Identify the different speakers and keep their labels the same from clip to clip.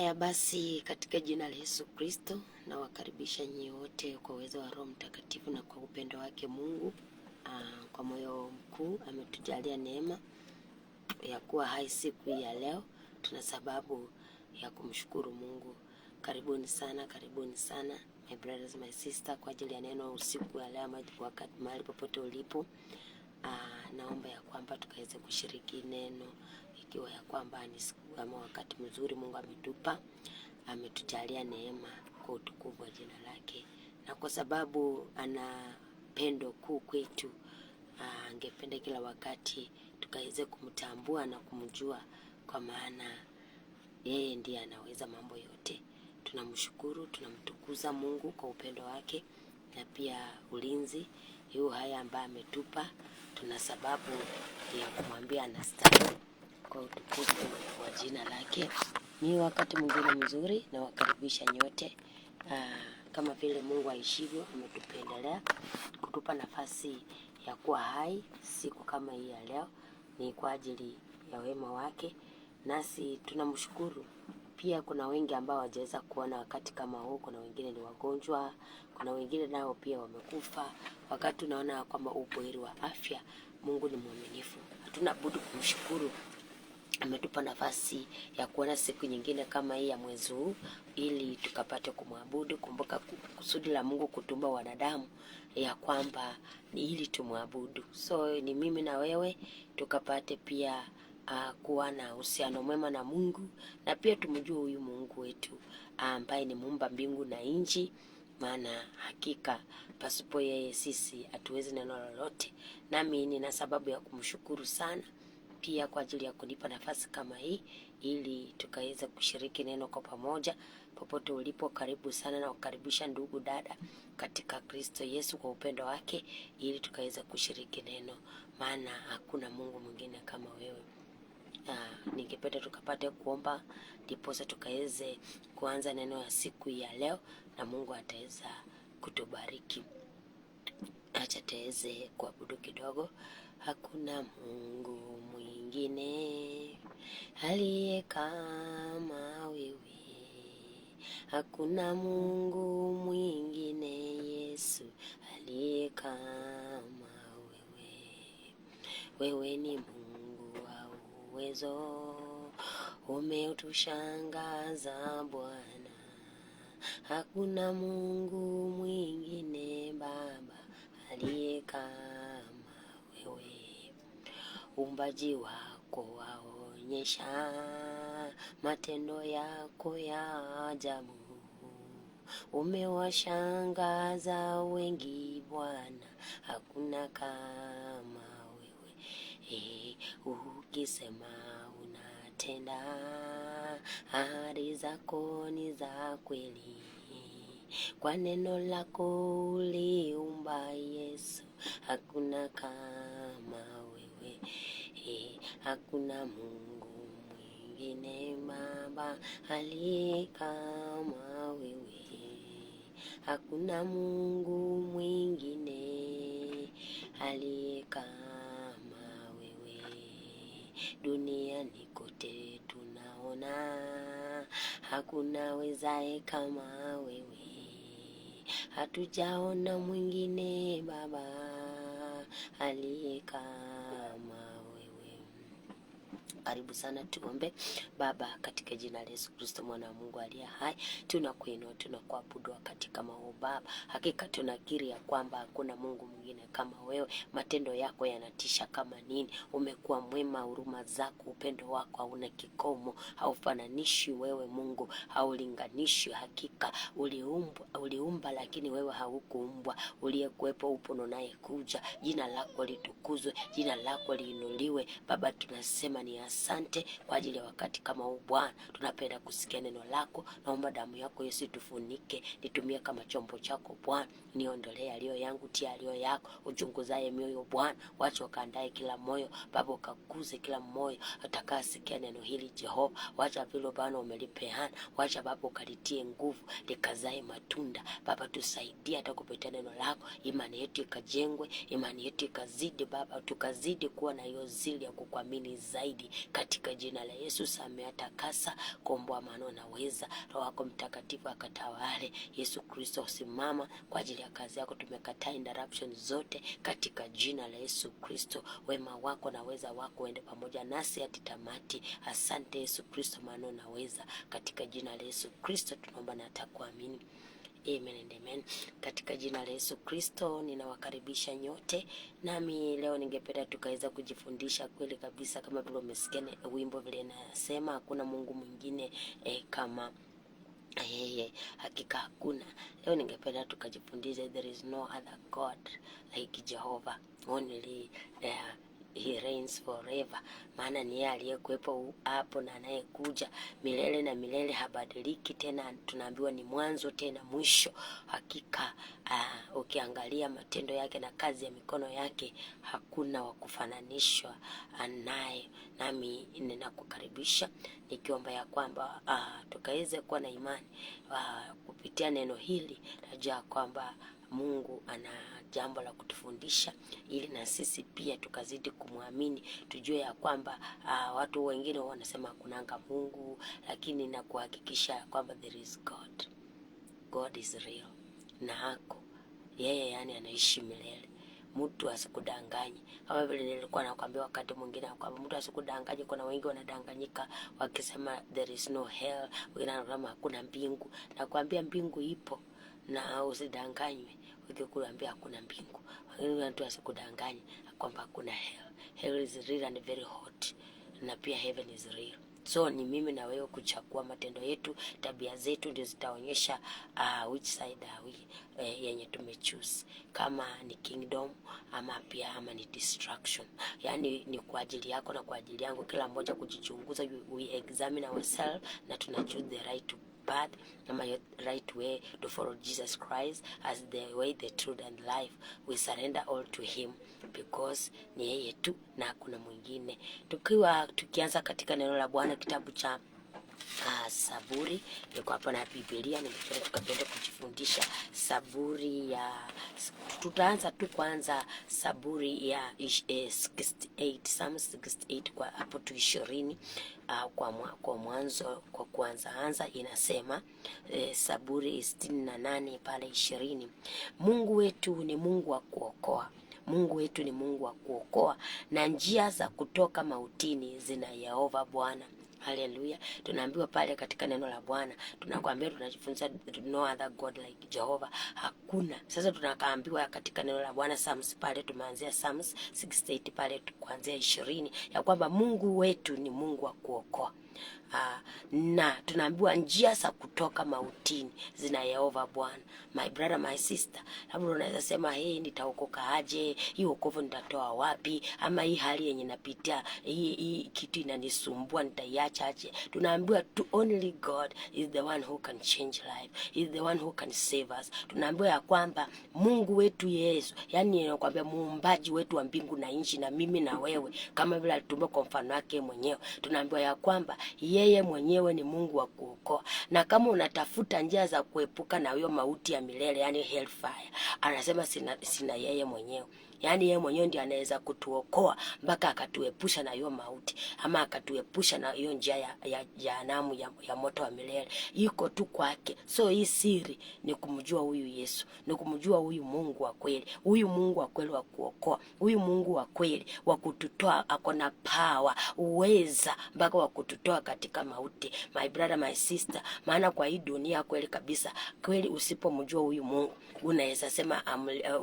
Speaker 1: Haya basi, katika jina la Yesu Kristo na wakaribisha nyinyi wote kwa uwezo wa Roho Mtakatifu na kwa upendo wake Mungu. Kwa moyo mkuu ametujalia neema ya kuwa hai siku ya leo. Tuna sababu ya kumshukuru Mungu. Karibuni sana my brothers, my sister, kwa ajili ya neno usiku ya leo, wakati mahali popote ulipo. Naomba ya kwamba tukaweze kushiriki neno, ikiwa ya kwamba ni siku ama wakati mzuri Mungu ametujalia neema kwa utukufu wa jina lake, na kwa sababu ana pendo kuu kwetu, angependa kila wakati tukaweze kumtambua na kumjua, kwa maana yeye ndiye anaweza mambo yote. Tunamshukuru, tunamtukuza Mungu kwa upendo wake na pia ulinzi haya ambaye ametupa. Tuna sababu ya kumwambia anastahili kwa utukufu wa jina lake. Ni wakati mwingine mzuri na wakaribisha nyote. Kama vile Mungu aishivyo, ametupendelea kutupa nafasi ya kuwa hai siku kama hii ya leo. Ni kwa ajili ya wema wake, nasi tunamshukuru. Pia kuna wengi ambao hawajaweza kuona wakati kama huu. Kuna wengine ni wagonjwa, kuna wengine nao pia wamekufa. Wakati tunaona kwamba ubuheri wa afya, Mungu ni mwaminifu. Hatuna budi kumshukuru. Ametupa nafasi ya kuona siku nyingine kama hii ya mwezi huu, ili tukapate kumwabudu. Kumbuka kusudi la Mungu kutumba wanadamu ya kwamba ni ili tumwabudu. So ni mimi na wewe tukapate pia kuwa na uhusiano mwema na Mungu, na pia tumjue huyu Mungu wetu ambaye ni muumba mbingu na nchi, maana hakika pasipo yeye sisi hatuwezi neno lolote. Nami nina sababu ya kumshukuru sana pia kwa ajili ya kunipa nafasi kama hii, ili tukaweza kushiriki neno kwa pamoja. Popote ulipo, karibu sana na ukaribisha ndugu dada katika Kristo Yesu kwa upendo wake, ili tukaweza kushiriki neno, maana hakuna Mungu mwingine kama wewe. Ningependa tukapate kuomba ndiposa tukaweze kuanza neno ya siku ya leo, na Mungu ataweza kutubariki. Acha tuweze kuabudu kidogo. Hakuna Mungu mwingine aliye kama wewe, hakuna Mungu mwingine Yesu aliye kama wewe. Wewe ni Mungu wa uwezo, umetushangaza Bwana. Hakuna Mungu mwingine Baba aliye kama wewe. Uumbaji wako waonyesha matendo yako ya ajabu, umewashangaza wengi Bwana. Hakuna kama wewe. Ukisema unatenda, ahadi zako ni za kweli. Kwa neno lako uliumba Yesu. Hakuna kama wewe. Hakuna Mungu mwingine Baba aliye kama wewe. Hakuna Mungu mwingine aliye kama wewe. Duniani kote tunaona hakuna wezaye kama wewe. Hatujaona mwingine Baba aliye kama wewe. Karibu sana tuombe. Baba, katika jina la Yesu Kristo mwana wa Mungu aliye hai, tunakuinua, tunakuabudu wakati kama huu Baba. Hakika tunakiri ya kwamba hakuna Mungu mwingine kama wewe. Matendo yako yanatisha kama nini. Umekuwa mwema, huruma zako, upendo wako hauna kikomo. Haufananishi wewe Mungu, haulinganishi. Hakika uliumba lakini wewe haukuumbwa. Uliyekuwepo upo na unayekuja. Jina lako litukuzwe, jina lako liinuliwe. Baba, tunasema ni asante kwa ajili ya wakati kama huu Bwana. Tunapenda kusikia neno lako. Naomba damu yako Yesu tufunike, nitumie kama chombo chako Bwana. Niondolee yaliyo yangu, tia yaliyo yako. Uchunguzaye mioyo Bwana, wacha ukaandae kila moyo Baba, ukakuze kila moyo atakayesikia neno hili Jehova. Wacha vile Bwana umelipeana, wacha Baba ukalitie nguvu, likazae matunda Baba. Tusaidie hata kupitia neno lako, imani yetu ikajengwe, imani yetu ikazidi Baba, tukazidi kuwa na hiyo zili ya kukuamini zaidi katika jina la Yesu. Samea, takasa, komboa, maana unaweza. Roho wako Mtakatifu akatawale. Yesu Kristo, simama kwa ajili ya kazi yako. Tumekataa interruption zote katika jina la Yesu Kristo. Wema wako na uweza wako uende pamoja nasi hadi tamati. Asante Yesu Kristo, maana unaweza. Katika jina la Yesu Kristo tunaomba na kuamini. Amen and amen. Katika jina la Yesu Kristo ninawakaribisha nyote. Nami leo ningependa tukaweza kujifundisha kweli kabisa, kama vile umesikia wimbo vile nasema, hakuna Mungu mwingine kama yeye. Hakika hakuna. Leo ningependa tukajifundisha, there is no other God like Jehovah, only He reigns forever. Maana ni yeye aliyekuwepo hapo na anayekuja milele na milele, habadiliki tena. Tunaambiwa ni mwanzo tena mwisho. Hakika ukiangalia matendo yake na kazi ya mikono yake, hakuna wa kufananishwa naye. Nami ninakukaribisha nikiomba ya kwamba tukaweze kuwa na imani kupitia neno hili. Najua kwamba Mungu ana jambo la kutufundisha, ili na sisi pia tukazidi kumwamini. Tujue ya kwamba watu wengine wanasema kunanga Mungu, lakini na kuhakikisha kwamba there is God. God is real na ako yeye, yani anaishi milele. Mtu asikudanganye. Kama vile nilikuwa nakwambia wakati mwingine kwamba mtu asikudanganye. Kuna wengi wanadanganyika wakisema there is no hell, wengine wanasema hakuna mbingu. Nakwambia mbingu ipo, na usidanganywe ukikuambia hakuna mbingu. Watu asikudanganye kwamba hakuna hell. Hell is real and very hot, na pia heaven is real. So ni mimi na wewe kuchagua. Matendo yetu, tabia zetu ndio zitaonyesha which side are we, yenye tumechoose, kama ni kingdom ama ni destruction. Yani ni kwa ajili yako na kwa ajili yangu, kila mmoja kujichunguza. We examine ourselves na tuna choose the right path, ama right way to follow Jesus Christ as the way, the truth and life. We surrender all to him because ni yeye tu na hakuna mwingine. Tukianza katika neno la Bwana, kitabu cha Saburi. Niko hapa na Biblia, nimependa tukapenda kujifundisha Saburi ya tutaanza tu kwanza Saburi ya 68, Psalm 68 kwa hapo tu 20. Kwa mwanzo, kwa kuanza inasema Saburi 68 pale 20. Mungu wetu ni Mungu wa kuokoa. Mungu wetu ni Mungu wa kuokoa, na njia za kutoka mautini zina Yehova Bwana. Haleluya. Tunaambiwa pale katika neno la Bwana, tunakwambia tunajifunza no other God like Jehovah. Hakuna. Sasa tunakaambiwa katika neno la Bwana, Psalms pale tumeanzia Psalms 68 pale kuanzia 20, ya kwamba Mungu wetu ni Mungu wa kuokoa. Na tunaambiwa njia za kutoka mautini zina Yehova Bwana. My brother, my sister, labda unaweza sema nitaokoka aje? Hii wokovu nitatoa wapi? Ama hii hali yenye napitia, hii kitu inanisumbua nitaiacha aje? Tunaambiwa only God is the one who can change life, is the one who can save us. Tunaambiwa ya kwamba Mungu wetu Yesu, yani ninakwambia muumbaji wetu wa mbingu na nchi, na mimi na wewe, kama vile alitumba kwa mfano wake mwenyewe. Tunaambiwa ya kwamba yeye mwenyewe ni Mungu wa kuokoa. Na kama unatafuta njia za kuepuka na hiyo mauti ya milele, yani hellfire, anasema sina yeye mwenyewe. Yani yeye mwenyewe ndiye anaweza kutuokoa mpaka akatuepusha na hiyo mauti, ama akatuepusha na hiyo njia ya jehanamu ya moto wa milele. Iko tu kwake. So hii siri ni kumjua huyu Yesu, ni kumjua huyu Mungu wa kweli, huyu Mungu wa kweli wa kuokoa, huyu Mungu wa kweli wa kututoa. Akona power, uweza mpaka wa kututoa katika mauti. My brother, my sister, maana kwa hii dunia kweli kabisa, kweli usipomjua huyu Mungu, unaweza sema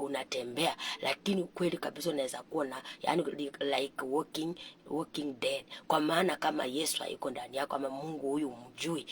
Speaker 1: unatembea, lakini kweli kabisa unaweza kuona yani like walking dead. Kwa maana kama Yesu hayuko ndani yako, kama Mungu huyu mjui,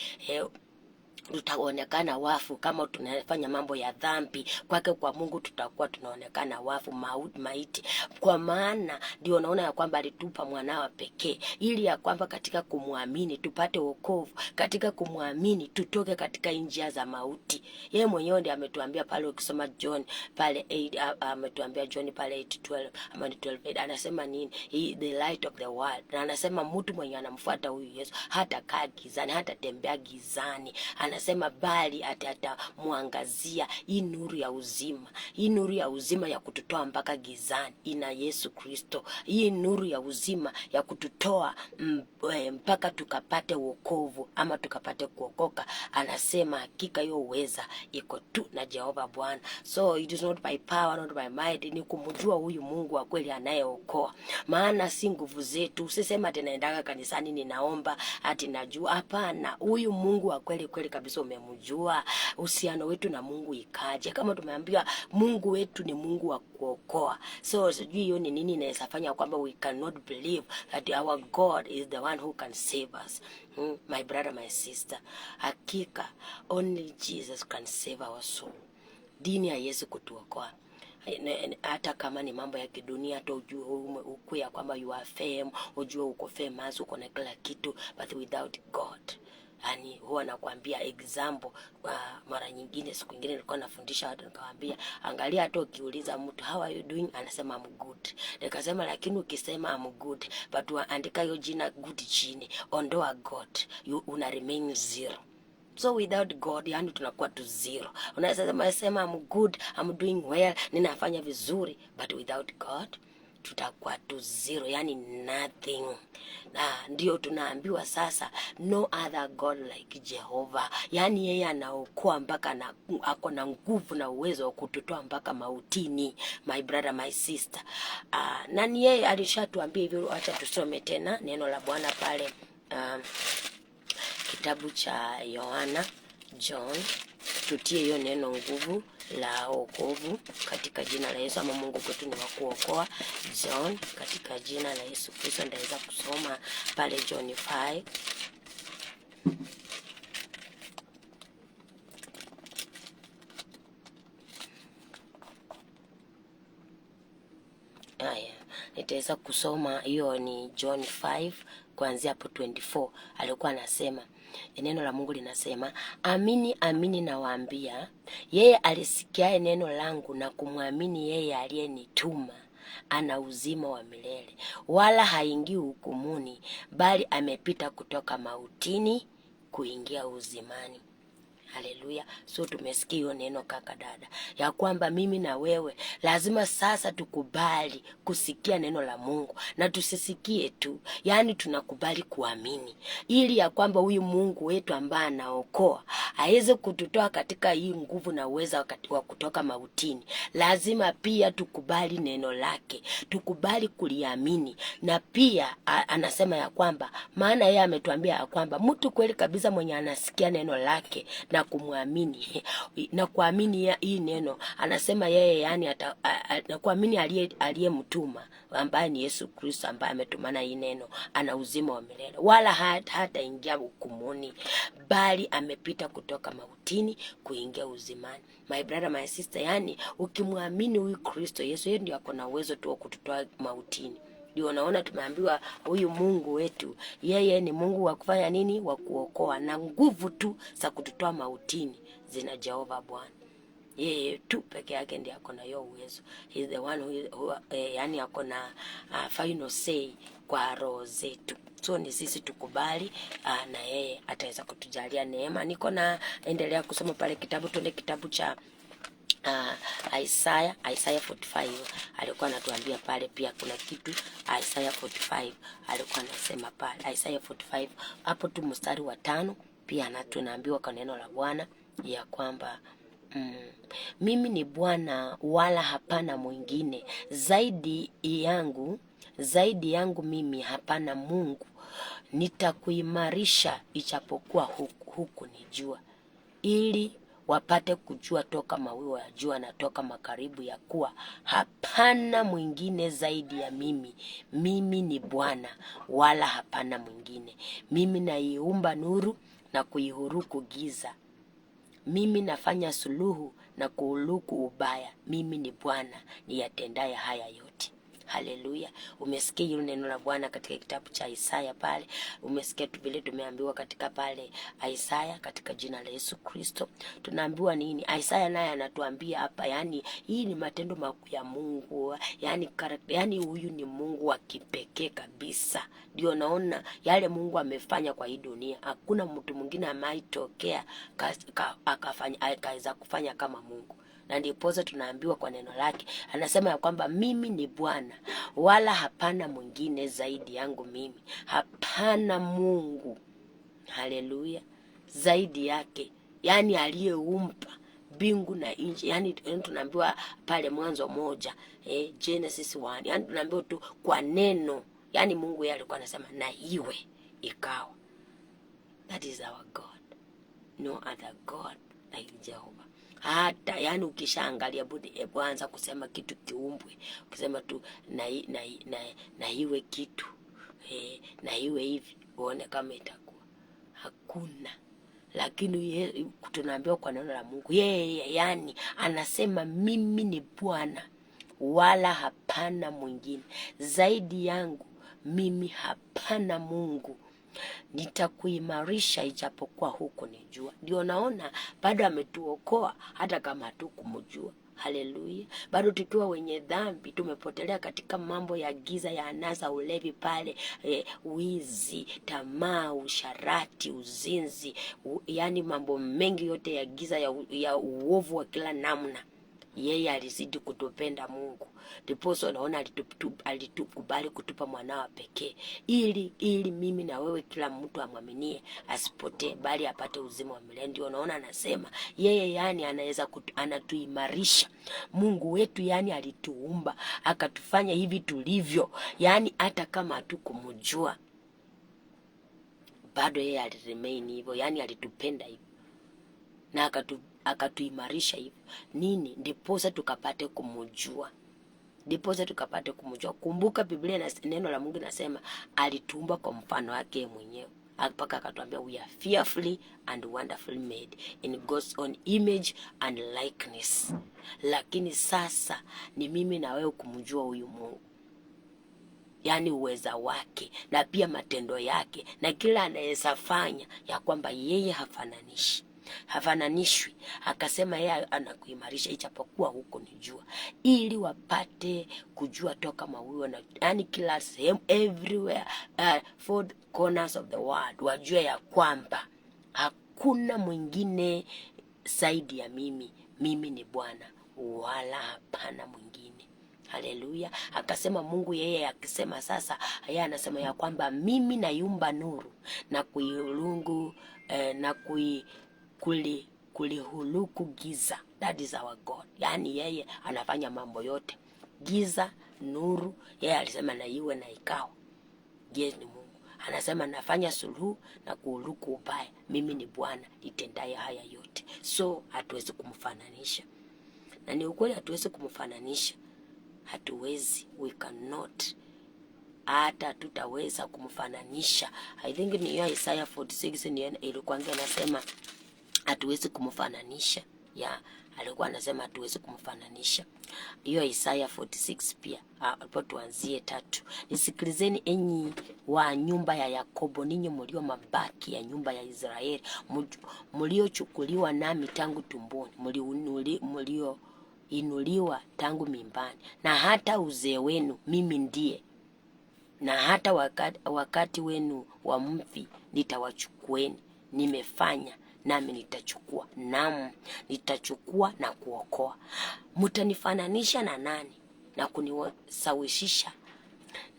Speaker 1: tutaonekana wafu. Kama tunafanya mambo ya dhambi kwake, kwa Mungu tutakuwa tunaonekana wafu, maiti. Kwa maana ndio unaona ya kwamba alitupa mwanawe pekee, ili ya kwamba katika kumwamini tupate wokovu, katika kumwamini tutoke katika njia za mauti. Yeye mwenyewe ndiye ametuambia pale, ukisoma John pale 8, ametuambia John pale 8:12 ama 12, anasema nini? He the light of the world. Na anasema mtu mwenye anamfuata huyu Yesu hata kaa gizani, hata tembea gizani. anasema bali atamwangazia hii nuru ya uzima, hii nuru ya uzima ya kututoa mpaka gizani ina Yesu Kristo, hii nuru ya uzima ya kututoa mpaka tukapate wokovu ama tukapate kuokoka. Anasema hakika hiyo uweza iko tu na Jehova Bwana. So it is not by power, not by might, ni kumjua huyu Mungu wa kweli anayeokoa. Maana si nguvu zetu. Usisema ati naendaga kanisani ninaomba ati najua. Hapana, huyu Mungu wa kweli kweli kabisa umemjua. Uhusiano wetu na Mungu ikaje? Kama tumeambiwa Mungu wetu ni Mungu wa kuokoa. So sijui hiyo ni nini inawezafanya kwamba we cannot believe that our God is the one who can save us. My brother, my sister, hakika only Jesus can save our soul. Dini ya Yesu kutuokoa. Hata kama ni mambo ya kidunia, hata ujue ukuya kwamba you are fame, ujue uko famous, uko na kila kitu, but without God. Yani huwa nakwambia example, mara nyingine siku nyingine nilikuwa nafundisha watu nikawaambia, angalia hata ukiuliza mtu how are you doing, anasema I'm good. Nikasema lakini ukisema I'm good but andika hiyo jina good chini, ondoa God, una remain zero. So without God, yani tunakuwa tu zero. Unaweza sema I'm good, I'm doing well, ninafanya vizuri, but without God tutakuwa tu zero, yani nothing. Na ndio tunaambiwa sasa no other God like Jehovah. Yani yeye anaokoa mpaka ako na nguvu na uwezo wa kututoa mpaka mautini, my brother, my sister. Na ni yeye alishatuambia hivyo. Acha tusome tena neno la Bwana pale kitabu cha Yohana, John. Tutie hiyo neno nguvu la wokovu katika jina la Yesu, ama Mungu kwetu ni wa kuokoa. John, katika jina la Yesu Kristo ndaweza kusoma pale John 5. Nitaweza kusoma hiyo ni John 5 kuanzia hapo 24. Alikuwa anasema, neno la Mungu linasema, amini amini nawaambia, yeye alisikiaye neno langu na kumwamini yeye aliyenituma ana uzima wa milele, wala haingii hukumuni, bali amepita kutoka mautini kuingia uzimani. Haleluya. So tumesikia hiyo neno kaka dada, ya kwamba mimi na wewe lazima sasa tukubali kusikia neno la Mungu, na tusisikie tu, yani tunakubali kuamini, ili ya kwamba huyu Mungu wetu ambaye anaokoa aweze kututoa katika hii nguvu na uweza wa kutoka mautini. Lazima pia tukubali neno lake, tukubali kuliamini. Na pia anasema ya kwamba, maana yeye ametuambia ya kwamba mtu kweli kabisa mwenye anasikia neno lake na kumwamini na kuamini hii neno, anasema yeye yani na kuamini aliyemtuma ambaye ni Yesu Kristo, ambaye ametumana hii neno, ana uzima wa milele, wala hata ingia hukumuni, bali amepita kutoka mautini kuingia uzimani. My brother, my sister, yani ukimwamini huyu Kristo Yesu, yeye ndiye ako na uwezo tu wa kututoa mautini. Ndio unaona tumeambiwa huyu Mungu wetu, yeye ni Mungu wa kufanya nini? Wa kuokoa, na nguvu tu za kututoa mautini zina Jehova Bwana. Yeye tu peke yake ndiye ako na hiyo uwezo. He is the one who yani ako na final say kwa roho zetu. So ni sisi tukubali, na yeye ataweza kutujalia neema. Niko na endelea kusoma pale kitabu, tuende kitabu cha Isaiah 45. Alikuwa anatuambia pale pia kuna kitu. Isaiah 45 alikuwa anasema pale Isaiah 45 hapo tu mstari wa 5, pia tunaambiwa kwa neno la Bwana ya kwamba mimi ni Bwana wala hapana mwingine, zaidi yangu mimi hapana Mungu. Nitakuimarisha ichapokuwa huku ni jua, ili wapate kujua toka mawio ya jua na toka makaribu ya kuwa hapana mwingine zaidi ya mimi. Mimi ni Bwana wala hapana mwingine. Mimi naiumba nuru na kuihuruku giza. Mimi nafanya suluhu na kuhuluku ubaya. Mimi ni Bwana niyatendaye haya yote. Haleluya. Umesikia hilo neno la Bwana katika kitabu cha Isaya pale. Umesikia tu vile tumeambiwa katika pale Isaya, katika jina la Yesu Kristo. Tunaambiwa nini? Isaya naye anatuambia hapa, yani hii ni matendo makuu ya Mungu. Yani huyu ni Mungu wa kipekee kabisa. Ndio naona yale Mungu amefanya kwa hii dunia. Hakuna mtu mwingine amaitokea akaweza kufanya kama Mungu. Na ndiposa tunaambiwa kwa neno lake, anasema ya kwamba mimi ni Bwana, wala hapana mwingine zaidi yangu mimi. Hapana Mungu, haleluya, zaidi yake, yani aliyeumpa mbingu na nchi. Yani tunaambiwa pale Mwanzo 1, Genesis 1, yani tunaambiwa tu kwa neno, yani Mungu yeye alikuwa anasema na iwe, ikawa. That is our God. No other God like Jehovah. Hata yani ukishaangalia budi anza kusema kitu kiumbwe, ukisema tu na iwe kitu na iwe hivi, uone kama itakuwa. Hakuna. Lakini tunaambiwa kwa neno la Mungu, yeye yani anasema mimi ni Bwana, wala hapana mwingine zaidi yangu mimi. Hapana Mungu, nitakuimarisha ijapokuwa huko ni jua. Ndio naona bado ametuokoa hata kama hatukumjua. Haleluya. Bado tukiwa wenye dhambi, tumepotelea katika mambo ya giza, ya anasa, ulevi pale, wizi, tamaa, usharati, uzinzi, yani mambo mengi yote ya giza, ya uovu wa kila namna. Yeye alizidi kutupenda Mungu. Ndiposa unaona alitukubali kutupa mwanao pekee, ili mimi na wewe, kila mtu amwaminie asipotee, bali apate uzima wa milele. Ndio unaona anasema yeye yani anaweza anatuimarisha. Mungu wetu yani alituumba akatufanya hivi tulivyo, yani hata kama hatukumjua bado yeye aliremain hivyo, yani alitupenda hivyo na akatuimarisha hivyo. Nini? Ndiposa tukapate kumjua. Kumbuka Biblia na neno la Mungu nasema alituumba kwa mfano wake mwenyewe. Mpaka akatuambia we are fearfully and wonderfully made in God's own image and likeness. Lakini sasa ni mimi na wewe kumjua huyu Mungu, yani uweza wake na pia matendo yake na kila anayesafanya, ya kwamba yeye hafananishwi. Akasema yeye anakuimarisha ijapokuwa huko ni jua, ili wapate kujua toka mawio na yani kila sehemu, everywhere, 4 corners of the world, wajue ya kwamba hakuna mwingine zaidi ya mimi. Mimi ni Bwana, wala hapana mwingine. Haleluya. Akasema Mungu yeye akisema sasa, yeye anasema ya kwamba mimi naiumba nuru na kuilungu na kulihuluku giza. That is our God. Yani yeye anafanya mambo yote, giza, nuru. Yeye alisema na iwe na ikawa. Yeye ni Mungu. Anasema nafanya suluhu na kuhuluku ubaya. Mimi ni Bwana nitendaye haya yote. So hatuwezi kumfananisha. Na ni ukweli hatuwezi kumfananisha. Hatuwezi, we cannot. Hata tutaweza kumfananisha. I think ni hiyo Isaiah 46 ni ilikuwa anasema hatuwezi kumfananisha. Alikuwa anasema hatuwezi kumfananisha. Hiyo Isaiah 46 pia. Hapo tuanzie 3. Nisikilizeni enyi wa nyumba ya Yakobo, ninyi mlio mabaki ya nyumba ya Israeli, mliochukuliwa nami tangu tumboni, mlioinuliwa tangu mimbani, na hata uzee wenu mimi ndiye, na hata wakati wenu wa mvi nitawachukueni. Nimefanya nami nitachukua, naam nitachukua na kuokoa. Mtanifananisha na nani na kunisawishisha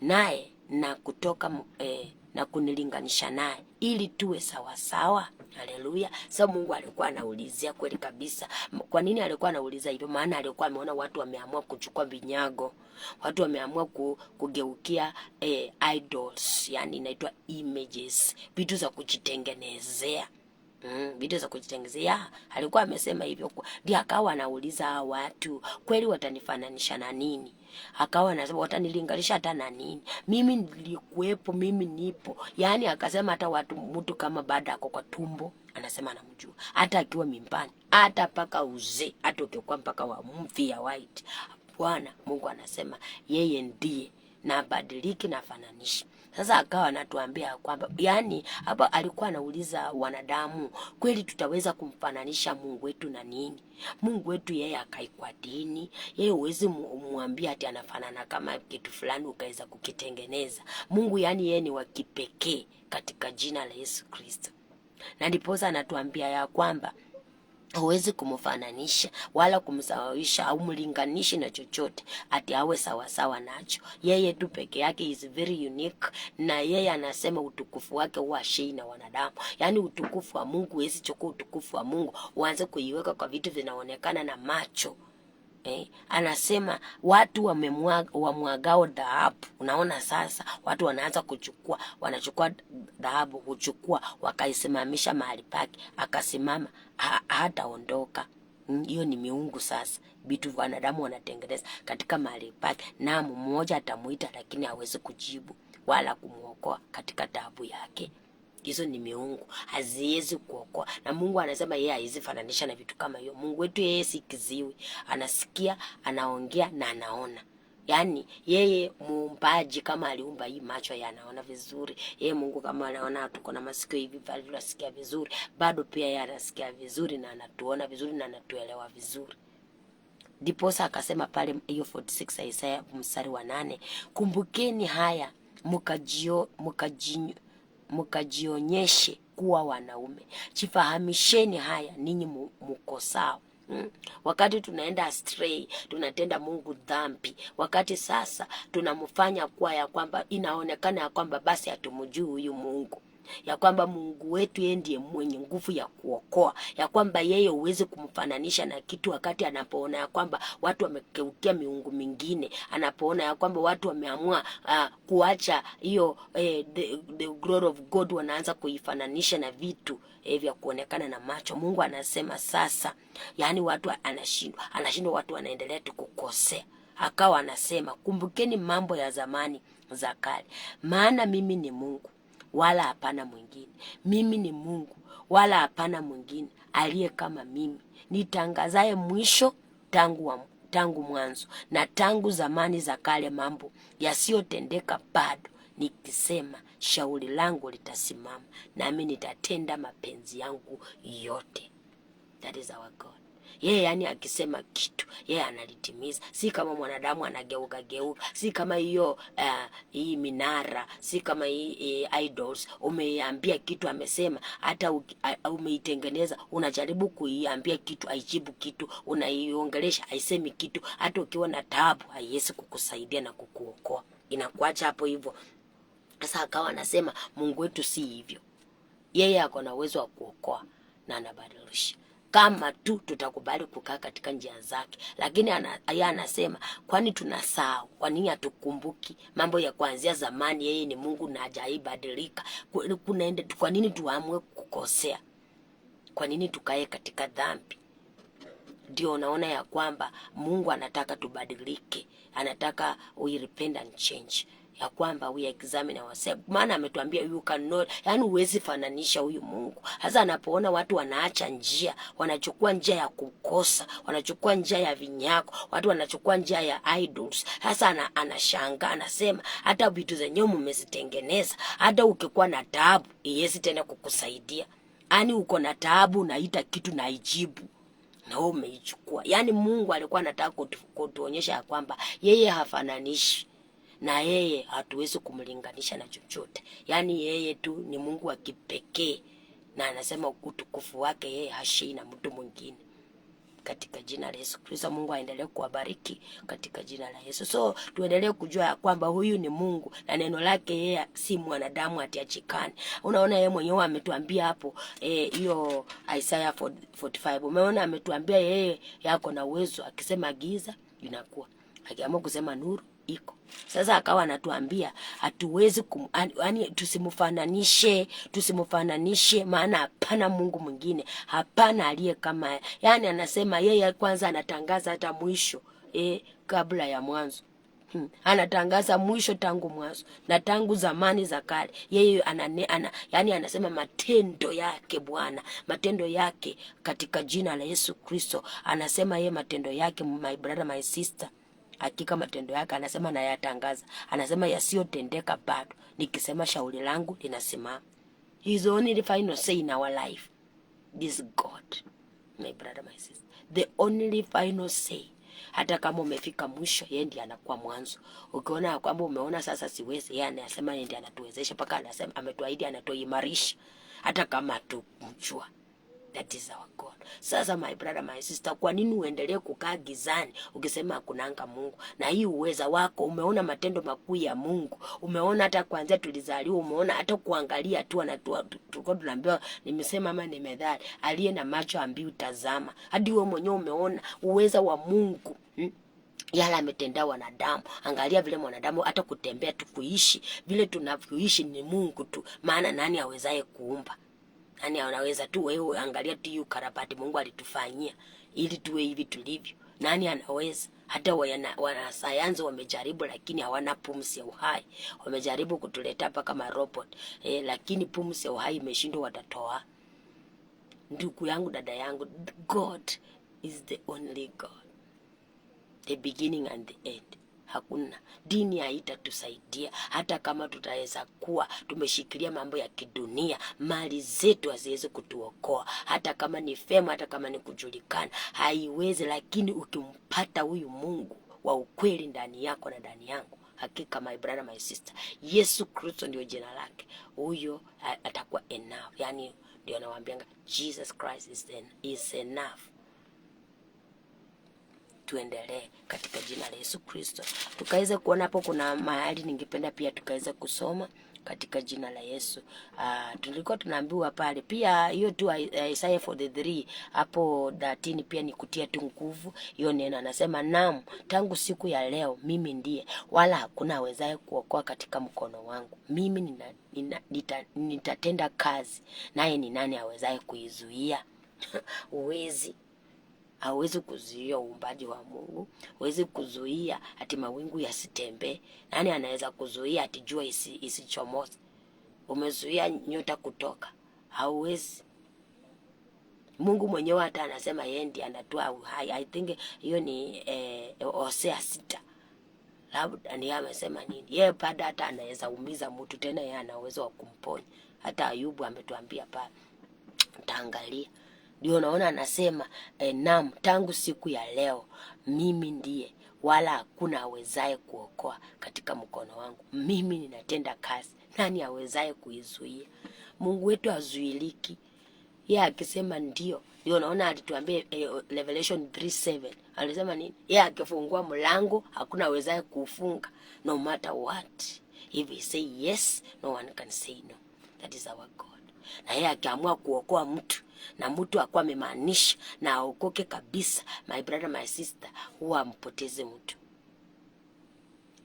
Speaker 1: naye na kutoka na kunilinganisha naye ili tuwe sawa sawa? Haleluya. Sasa Mungu alikuwa anaulizia kweli kabisa. Kwa nini alikuwa anauliza hivyo? Maana alikuwa ameona watu wameamua kuchukua vinyago. Watu wameamua kugeukia idols, yani inaitwa images, vitu za kujitengenezea. Vitu za kujitengenezea. Alikuwa amesema hivyo. Ndio akawa anauliza watu, kweli watanifananisha na nini? Akawa anasema watanilinganisha hata na nini? Mimi nilikuwepo, mimi nipo. Yani akasema hata mtu kama baada yako kwa tumbo anasema anamjua, hata akiwa mimbani, hata paka uzee, hata ukikuwa mpaka wa mvi ya white, Bwana Mungu anasema yeye ndiye na badiliki na fananishi. Sasa akawa anatuambia kwamba yani hapa alikuwa anauliza wanadamu, kweli tutaweza kumfananisha Mungu wetu na nini? Mungu wetu yeye akai kwa dini, yeye huwezi muambia ati anafanana kama kitu fulani ukaweza kukitengeneza. Mungu yani yeye ni wa kipekee katika jina la Yesu Kristo. Na ndiposa anatuambia ya kwamba huwezi kumfananisha wala kumsawaisha au mlinganishi na chochote ati awe sawa sawa nacho. Yeye tu peke yake is very unique, na yeye anasema utukufu wake huwa shei na wanadamu. Yani utukufu wa Mungu, huwezi chukua utukufu wa Mungu uanze kuiweka kwa vitu vinaonekana na macho. Anasema watu wamwagao dhahabu. Unaona sasa watu wanaanza kuchukua, wanachukua dhahabu, kuchukua wakaisimamisha mahali pake, akasimama hataondoka. Hiyo ni miungu sasa. Vitu wanadamu wanatengeneza katika mahali pake, na mmoja atamuita lakini hawezi kujibu wala kumuokoa katika taabu yake. Hizo ni miungu, haziwezi kuokoa. Na Mungu anasema yeye haizi fananisha na vitu kama hiyo. Mungu wetu yeye si kiziwi, anasikia, anaongea na anaona. Yani yeye muumbaji, kama aliumba hii macho yanaona vizuri, yeye Mungu kama anaona tuko na masikio hivi bali tunasikia vizuri, bado pia yeye anasikia vizuri na anatuona vizuri na anatuelewa vizuri. Diposa akasema pale hiyo 46 Isaya mstari wa 8, kumbukeni haya mukajionyeshe kuwa wanaume, jifahamisheni haya ninyi mukosao. Wakati tunaenda astray, tunatenda Mungu dhambi, wakati sasa tunamfanya kuwa ya kwamba inaonekana ya kwamba basi hatumjui huyu Mungu, ya kwamba Mungu wetu yeye ndiye mwenye nguvu ya kuokoa, ya kwamba yeye huwezi kumfananisha na kitu. Wakati anapoona ya kwamba watu wamekeukia miungu mingine, anapoona ya kwamba watu wameamua kuacha hiyo the glory of God, wanaanza kuifananisha na vitu vya kuonekana na macho. Mungu anasema sasa, yani watu anashindwa, watu wanaendelea kukosea. Akawa anasema kumbukeni mambo ya zamani za kale, maana mimi ni Mungu wala hapana mwingine. Mimi ni Mungu wala hapana mwingine aliye kama mimi, nitangazaye mwisho tangu mwanzo na tangu zamani za kale mambo yasiyotendeka bado, nikisema shauri langu litasimama, nami nitatenda mapenzi yangu yote. That is our God. Yeye yani akisema kitu yeye analitimiza, si kama mwanadamu anageuka, si kama hiyo hii minara, si kama hii idols. Umeambia kitu amesema, hata umeitengeneza, unajaribu kuiambia kitu aijibu kitu, unaiongelesha haisemi kitu, hata ukiwa na taabu haiwezi kukusaidia na kukuokoa, inakuacha hapo hivyo. Sasa akawa anasema Mungu wetu si hivyo, yeye ako na uwezo wa kuokoa na anabadilisha kama tu tutakubali kukaa katika njia zake. Lakini yeye anasema kwani tunasahau? Kwa nini hatukumbuki mambo ya kuanzia zamani? Yeye ni Mungu na hajaibadilika. Kwa nini tuamue kukosea? Kwa nini tukae katika dhambi? Ndio unaona ya kwamba Mungu anataka tubadilike, anataka we repent and change, ya kwamba we examine ourselves. Maana ametuambia you cannot, yani huwezi fananisha huyu Mungu. Sasa anapoona watu wanaacha njia, wanachukua njia ya kukosa, wanachukua njia ya vinyako, watu wanachukua njia ya idols. Sasa anashangaa, anasema hata vitu zenyewe mmezitengeneza, hata ukikuwa na taabu iwezi tena kukusaidia. Yani uko na taabu, unaita kitu na ijibu na wewe umeichukua. Yani Mungu alikuwa anataka kutuonyesha ya kwamba yeye hafananishi na yeye, hatuwezi kumlinganisha na chochote. Yani yeye tu ni Mungu wa kipekee, na anasema utukufu wake yeye hashei na mtu mwingine. Katika jina la Yesu Kristo, Mungu aendelee kuwabariki katika jina la Yesu. So tuendelee kujua ya kwamba huyu ni Mungu na neno lake yeye si mwanadamu atiachikane. Unaona yeye mwenyewe ametuambia hapo hiyo Isaiah 45. Umeona ametuambia yeye yako na uwezo, akisema giza inakuwa, akiamua kusema nuru iko. Sasa akawa anatuambia hatuwezi yani tusimfananishe, maana hapana Mungu mwingine, hapana aliye kama. Yani anasema yeye kwanza anatangaza hata mwisho kabla ya mwanzo. Anatangaza mwisho tangu mwanzo na tangu zamani za kale. Yeye yani anasema matendo yake Bwana, matendo yake katika jina la Yesu Kristo. Anasema yeye matendo yake, my brother, my sister, Hakika matendo yake anasema na yatangaza. Anasema yasiyotendeka bado. Nikisema shauri langu linasimama. He is the only final say in our life. This God, my brother, my sister. The only final say. Hata kama umefika mwisho, yeye ndiye anakuwa mwanzo. Ukiona kwamba umeona sasa siwezi, yeye anasema yeye ndiye anatuwezesha, mpaka anasema ametuahidi anatuimarisha hata kama tumjua. That is our God. Sasa my brother, my sister, kwa nini uendelee kukaa gizani ukisema hakunanga Mungu? Na hii uweza wako, umeona matendo makuu ya Mungu. Umeona hata kuanzia tulizaliwa, umeona hata kuangalia tu tulikuwa tunaambiwa, nimesema ama ni methali, aliye na macho ambii utazama. Hadi wewe mwenyewe umeona uweza wa Mungu. Yala ametendea wanadamu. Angalia vile mwanadamu hata kutembea tu, kuishi vile tunavyoishi ni Mungu tu. Maana nani awezaye kuumba? Nani anaweza tu? Wewe angalia tu hiyo karabati Mungu alitufanyia ili tuwe hivi tulivyo. Nani anaweza? Hata wanasayansi wamejaribu, lakini hawana pumzi ya uhai. Wamejaribu kutuleta hapa kama robot, lakini pumzi ya uhai imeshindwa, watatoa. Ndugu yangu, dada yangu, God is the only God, the beginning and the end. Hakuna dini haitatusaidia. Hata kama tutaweza kuwa tumeshikilia mambo ya kidunia, mali zetu haziwezi kutuokoa. Hata kama ni fema, hata kama ni kujulikana, haiwezi. Lakini ukimpata huyu Mungu wa ukweli ndani yako na ndani yangu, hakika my brother, my sister, Yesu Kristo ndio jina lake, huyo atakuwa enough. Yani ndio nawaambianga, Jesus Christ is enough. Tuendelee katika jina la Yesu Kristo. Tukaweza kuona hapo kuna mahali ningependa pia tukaweza kusoma katika jina la Yesu. Tulikuwa tunaambiwa pale pia hiyo tu Isaiah 43 hapo 13 pia ni kutia tu nguvu hiyo neno. Anasema naam, tangu siku ya leo mimi ndiye, wala hakuna awezaye kuokoa katika mkono wangu. Mimi nitatenda kazi, naye ni nani awezaye kuizuia? Uwezi. Hawezi kuzuia uumbaji wa Mungu. Hawezi kuzuia ati mawingu yasitembee. Nani anaweza kuzuia ati jua isichomoze? Umezuia nyota kutoka? Hauwezi. Mungu mwenyewe hata anasema yeye ndiye anatoa uhai. I think hiyo ni Hosea 6. Labda ni amesema nini? Yeye bado hata anaweza umiza mtu, tena yeye ana uwezo wa kumponya. Hata Ayubu ametuambia pale. Utaangalia. Ndio naona anasema naam, tangu siku ya leo mimi ndiye, wala hakuna awezaye kuokoa katika mkono wangu. Mimi ninatenda kazi, nani awezaye kuizuia? Mungu wetu hazuiliki. Yeye akisema ndio naona alituambia Revelation 3:7. Alisema nini? Yeye akifungua mlango hakuna awezaye kufunga, no matter what. If he say yes, no one can say no. That is our God. Na yeye akiamua kuokoa mtu, na mtu akuwa amemaanisha na aokoke kabisa, my brother, my sister, huwa ampoteze mtu.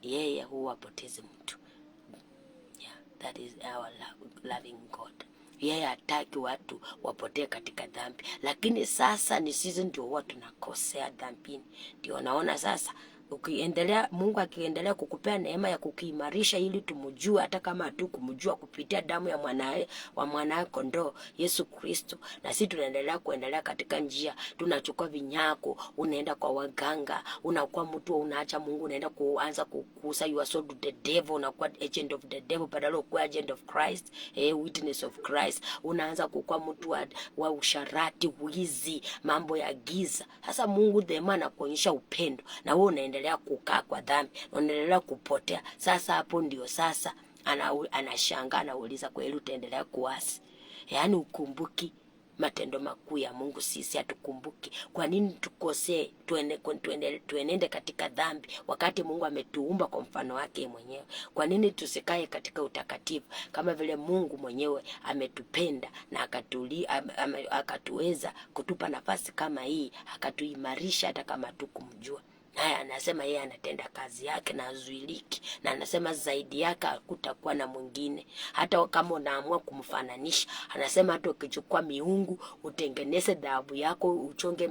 Speaker 1: Yeye huwa apoteze mtu. Yeah, that is our loving God. Yeye hataki watu wapotee katika dhambi. Lakini sasa ni sisi ndio huwa tunakosea dhambini. Ndio naona sasa ukiendelea, Mungu akiendelea kukupea neema ya kukiimarisha ili tumjue, hata kama hatu kumjua kupitia damu ya mwanae kondoo Yesu Kristo, na sisi tunaendelea katika njia, tunachukua vinyako, unaenda kwa waganga, unakuwa mtu unaacha Mungu, unaenda kuanza kukusa, you are sold to the devil, unakuwa agent of the devil badala ya kuwa agent of Christ, witness of Christ. Unaanza kukuwa mtu wa usharati, wizi, mambo ya giza. Sasa Mungu dema anakuonyesha upendo, na wewe unaendelea kukaa kwa dhambi, unaendelea kupotea. Sasa hapo ndio sasa anashangaa, anauliza kweli utaendelea kuasi? Yaani ukumbuki matendo makuu ya Mungu. Sisi hatukumbuki. Kwa nini tukosee, tuenende katika dhambi wakati Mungu ametuumba kwa mfano wake mwenyewe? Kwa nini tusikae katika utakatifu kama vile Mungu mwenyewe ametupenda na akatuweza kutupa nafasi kama hii, akatuimarisha hata kama tukumjua? Haya, anasema yeye anatenda kazi yake na azuiliki, na anasema zaidi yake hakutakuwa na mwingine. Hata kama unaamua kumfananisha, anasema hata ukichukua miungu utengeneze dhahabu yako, uchonge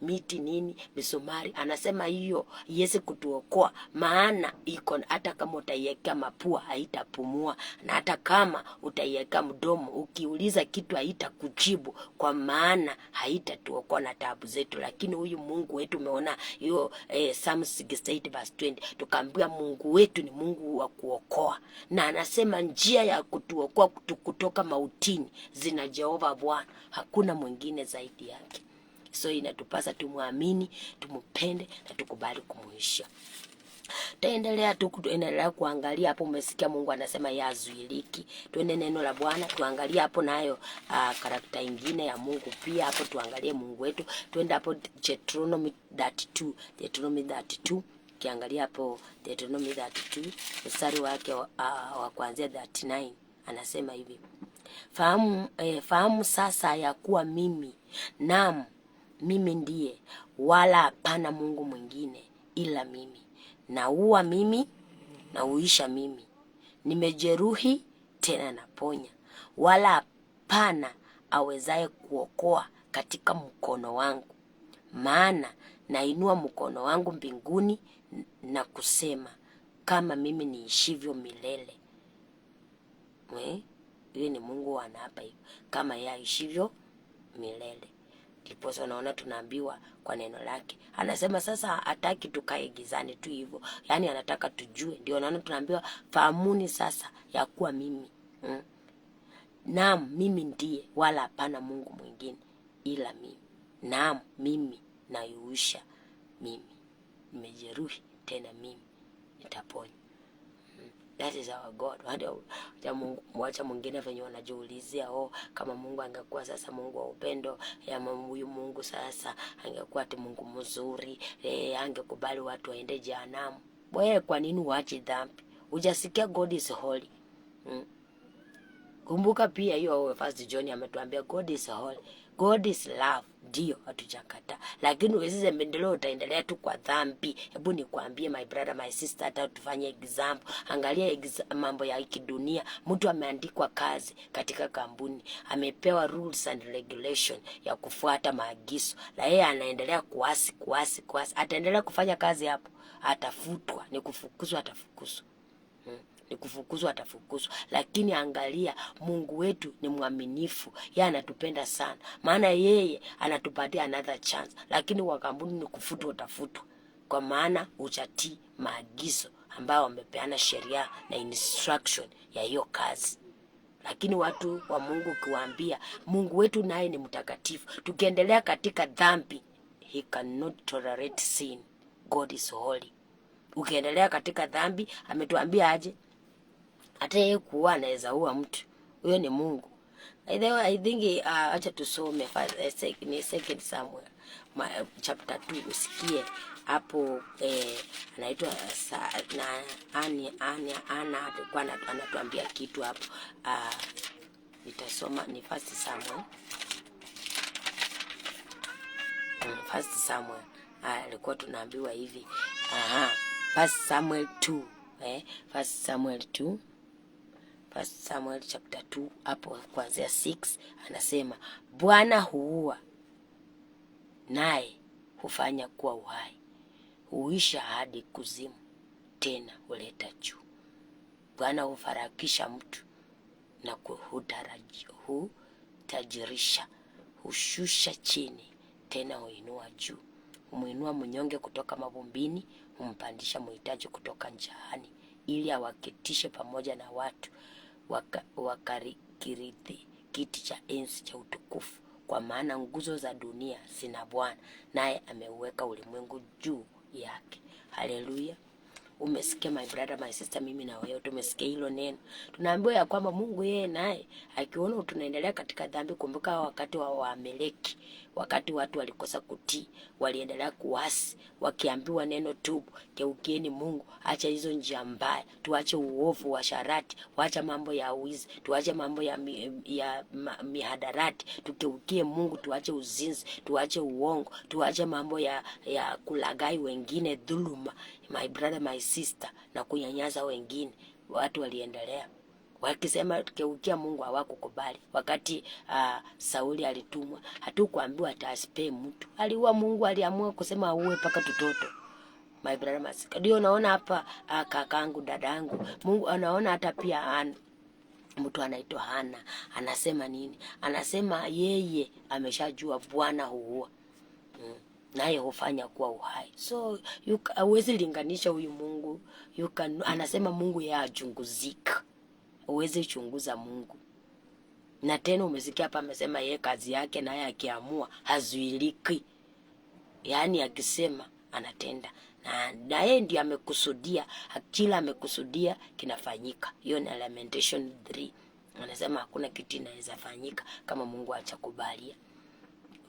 Speaker 1: miti nini, misumari, anasema hiyo iweze kutuokoa. Maana iko, hata kama utaiweka mapua haitapumua, na hata kama utaiweka mdomo ukiuliza kitu haitakujibu, kwa maana haitatuokoa na taabu zetu. Lakini huyu Mungu wetu umeona hiyo Psalm 68 verse 20, tukaambiwa Mungu wetu ni Mungu wa kuokoa, na anasema njia ya kutuokoa kutoka mautini zina Jehova Bwana, hakuna mwingine zaidi yake. So inatupasa tumwamini, tumpende na tukubali kumuisha. Tuendelea kuangalia hapo. Umesikia Mungu anasema yazuiliki. Twende neno la Bwana tuangalie hapo nayo karakta ingine ya Mungu pia hapo, tuangalie Mungu wetu. Twende hapo Deuteronomy 32. Kiangalia hapo Deuteronomy 32 mstari wake wa kuanzia 39, anasema hivi: fahamu sasa ya kuwa mimi, naam mimi ndiye, wala hapana Mungu mwingine ila mimi. Naua mimi, na uisha mimi. Nimejeruhi, tena naponya, wala hapana awezaye kuokoa katika mkono wangu. Maana nainua mkono wangu mbinguni na kusema, kama mimi niishivyo milele. Yeye ni Mungu anaapa hivyo, kama yeye aishivyo milele. Ndipo unaona tunaambiwa kwa neno lake. Anasema sasa hataki tukae gizani tu hivyo. Yaani anataka tujue. Ndio unaona tunaambiwa fahamuni sasa ya kuwa mimi. Naam mimi ndiye, wala hapana Mungu mwingine ila mimi. Naam mimi naiusha mimi. Nimejeruhi, tena mimi nitaponya. That is our God. Wacha mwingine venye wanajiulizia, kama Mungu angekuwa sasa Mungu wa upendo, ya huyu Mungu sasa angekuwa ati Mungu mzuri, angekubali watu waende jehanamu. Wewe kwa nini uache dhambi? Hujasikia God is holy? Kumbuka pia hiyo First John ametuambia God is holy. God is love. Ndio hatujakata, lakini usisembe utaendelea tu kwa dhambi. Hebu nikwambie my brother my sister, hata tufanye example. Angalia mambo ya kidunia. Mtu ameandikwa kazi katika kampuni, amepewa rules and regulation ya kufuata maagizo, na yeye anaendelea kuasi. Ataendelea kufanya kazi hapo? Atafutwa. Ni kufukuzwa, atafukuzwa. Ni kufukuzwa, atafukuzwa. Lakini angalia Mungu wetu ni mwaminifu. Yeye anatupenda sana, maana yeye anatupatia another chance. Lakini kwa kampuni ni kufutwa, utafutwa, kwa maana uchatii maagizo ambao wamepeana sheria na instruction ya hiyo kazi. Lakini watu wa Mungu ukiwaambia Mungu wetu naye ni mtakatifu, tukiendelea katika dhambi, he cannot tolerate sin. God is holy. Ukiendelea katika dhambi, ametuambia aje? Hata yeye kuua anaweza ua mtu. Huyo ni Mungu. I think acha tusome ni 2 Samuel chapter 2 usikie hapo. Anaitwa Ana alikuwa anatuambia kitu hapo. Nitasoma ni 1 Samuel. 1 Samuel alikuwa tunaambiwa hivi. 1 Samuel 2. 1 Samuel 2. 1 Samuel chapter 2 hapo kuanzia 6 anasema, Bwana huua naye hufanya kuwa uhai, huisha hadi kuzimu, tena huleta juu. Bwana hufarakisha mtu na hutajirisha, hushusha chini, tena huinua juu. Humuinua mnyonge kutoka mavumbini, humpandisha mhitaji kutoka njaani, ili awaketishe pamoja na watu wakarikirithi kiti cha enzi cha utukufu. Kwa maana nguzo za dunia zina Bwana, naye ameuweka ulimwengu juu yake. Haleluya. Umesikia my brother my sister, mimi na wewe tumesikia hilo neno. Tunaambiwa ya kwamba Mungu yeye naye akiona tunaendelea katika dhambi. Kumbuka wakati wa Amaleki, wakati watu walikosa kutii, waliendelea kuasi, wakiambiwa neno tubu, geukieni Mungu, acha hizo njia mbaya, tuache uovu wa sharati, waacha mambo ya wizi, tuache mambo ya mihadarati, tugeukie Mungu, tuache uzinzi, tuache uongo, tuache mambo ya kulagai wengine, dhuluma, my brother my sister, na kunyanyaza wengine. Watu waliendelea wakisema tukeukia Mungu, hawakukubali. Wakati Sauli alitumwa, hatukuambiwa ataspe mtu, aliua. Mungu aliamua kusema auwe paka tutoto. My brother my sister, ndio naona hapa kakaangu, dadangu, Mungu anaona hata pia mtu anaitwa Hana anasema nini? Anasema yeye ameshajua Bwana huua. naye hufanya kuwa uhai. So huwezi linganisha huyu Mungu. Anasema Mungu yeye achunguzika, uweze chunguza Mungu. Na tena umesikia hapa amesema yeye kazi yake naye akiamua hazuiliki, yaani akisema anatenda, na yeye ndiye amekusudia, kila amekusudia kinafanyika. Hiyo ni Lamentation 3. Anasema hakuna kitu inaweza fanyika kama Mungu achakubalia.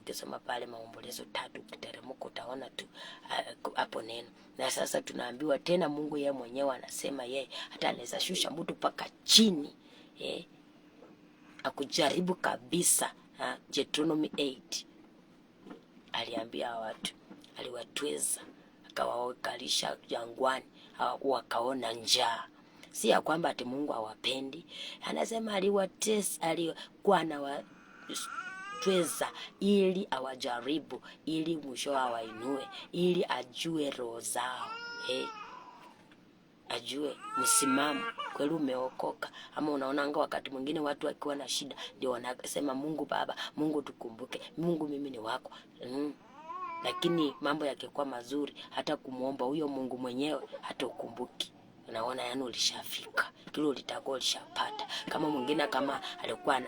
Speaker 1: Ukisoma pale Maombolezo 3 ukiteremka utaona tu hapo neno. Na sasa tunaambiwa tena Mungu yeye mwenyewe anasema yeye hata anaweza shusha mtu paka chini, akujaribu kabisa. Deuteronomy 8 aliambia watu, aliwatweza akawakalisha jangwani, wakaona njaa. Si ya kwamba ati Mungu hawapendi. Anasema alikuwa anawatweza ili awajaribu, ili mwisho awainue, ili ajue roho zao, ajue msimamo kweli umeokoka. Ama unaonanga wakati mwingine watu wakiwa na shida ndio wanasema Mungu Baba, Mungu tukumbuke, Mungu mimi ni wako. Lakini mambo yakikuwa mazuri, hata kumuomba huyo Mungu mwenyewe hata ukumbuki. Unaona, yani ulishafika, kile ulitakuwa ulishapata. Kama mwingine kama alikuwa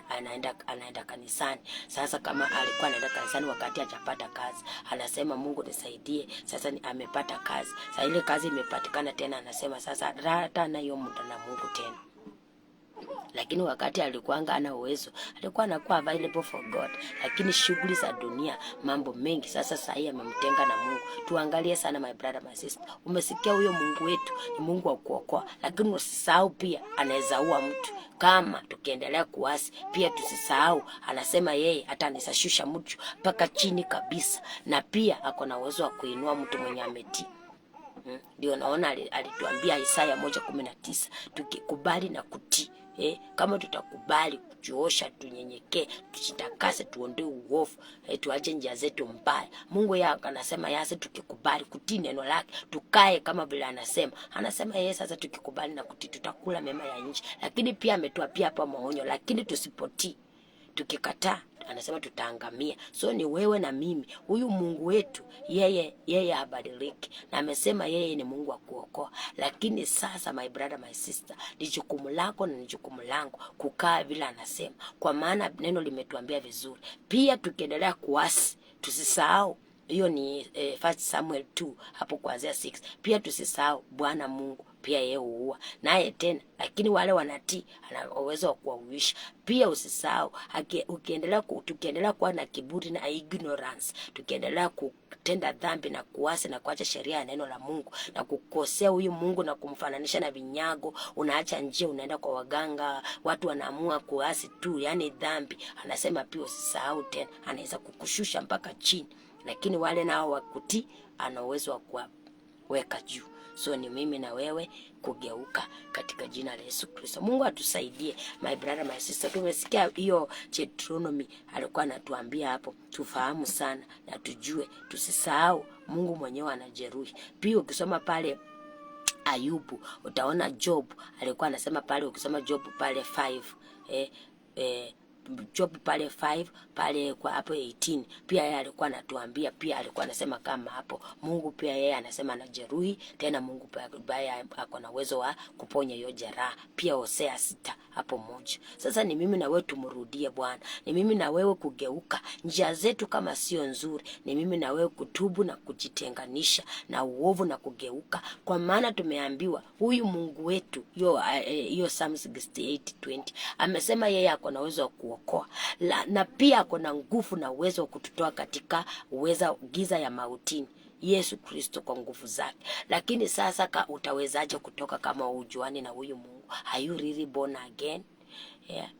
Speaker 1: anaenda kanisani, sasa kama alikuwa anaenda kanisani wakati hajapata kazi, anasema Mungu nisaidie, sasa amepata kazi. Sasa ile kazi imepatikana tena, anasema sasa hata na hiyo muda na Mungu tena. Lakini wakati alikuwa ana uwezo, alikuwa anakuwa available for God. Lakini shughuli za dunia, mambo mengi, sasa hii amemtenga na Mungu. Tuangalie sana my brother, my sister. Umesikia huyo Mungu wetu ni Mungu wa kuokoa, lakini usisahau pia anaweza ua mtu. Kama tukiendelea kuasi, pia tusisahau anasema yeye hata anisashusha mtu mpaka chini kabisa, na pia ako na uwezo wa kuinua mtu mwenye ametii. Ndio naona alituambia Isaya 1:19 tukikubali na kutii. Kama tutakubali kujiosha, tunyenyekee, tujitakase, tuondoe uovu, tuache njia zetu mbaya, Mungu yeye anasema yase tukikubali kutii neno lake, tukae kama vile anasema. Anasema yeye sasa tukikubali na kutii tutakula mema ya nchi. Lakini pia ametuapia hapa maonyo, lakini tusipotii, tukikataa, anasema tutaangamia. So ni wewe na mimi. Huyu Mungu wetu yeye habadiliki, na amesema yeye ni Mungu wa kuokoa. Lakini sasa my brother, my sister, ni jukumu lako na ni jukumu langu kukaa vile anasema, kwa maana neno limetuambia vizuri. Pia tukiendelea kuasi, tusisahau hiyo ni 1 Samuel 2 hapo kuanzia 6. Pia tusisahau Bwana Mungu pia yeye huua naye tena, lakini wale wanatii ana uwezo wa kuwahuisha. Pia usisahau tukiendelea kuwa na kiburi na ignorance, tukiendelea kutenda dhambi na kuasi na kuacha sheria ya neno la Mungu na kukosea huyu Mungu na kumfananisha na vinyago, unaacha njia, unaenda kwa waganga, watu wanaamua kuasi tu, yani dhambi. Anasema pia usisahau tena anaweza kukushusha mpaka chini, lakini wale nao wakutii ana uwezo wa kuweka juu. So ni mimi na wewe kugeuka katika jina la Yesu Kristo. Mungu atusaidie my brother, my sister. Tumesikia hiyo Deuteronomy alikuwa anatuambia hapo, tufahamu sana na tujue, tusisahau Mungu mwenyewe anajeruhi. Pia ukisoma pale Ayubu utaona Job alikuwa anasema pale, ukisoma Job pale 5 Job pale 5 pale kwa hapo 18 pia yeye alikuwa anatuambia, pia alikuwa anasema kama hapo Mungu pia yeye anasema anajeruhi, tena Mungu pia ako na uwezo wa kuponya hiyo jeraha. Pia Hosea 6 hapo 1. Sasa ni mimi na wewe tumrudie Bwana, ni mimi na wewe kugeuka njia zetu kama sio nzuri, ni mimi na wewe kutubu na kujitenganisha na uovu na kugeuka, kwa maana tumeambiwa huyu Mungu wetu hiyo Psalm 68:20 amesema yeye ako na uwezo wa kuokoa, na pia ako na nguvu na uwezo wa kututoa katika giza ya mautini, Yesu Kristo kwa nguvu zake. Lakini sasa utawezaje kutoka kama ujuani na huyu Mungu? Are you really born again?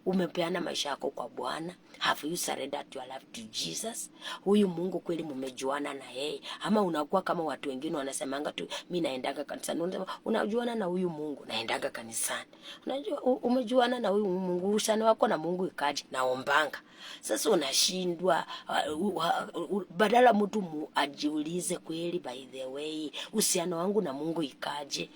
Speaker 1: Umepeana maisha yako kwa Bwana? Have you surrendered your life to Jesus? Huyu Mungu kweli mumejuana na yeye? Ama unakuwa kama watu wengine wanasemanga tu mimi naendaga kanisani. Unasema unajuana na huyu Mungu, naendaga kanisani. Unajua umejuana na huyu Mungu, uhusiano wako na Mungu ikaje? Naombanga. Sasa unashindwa, badala mtu ajiulize kweli, by the way uhusiano wangu na Mungu ikaje?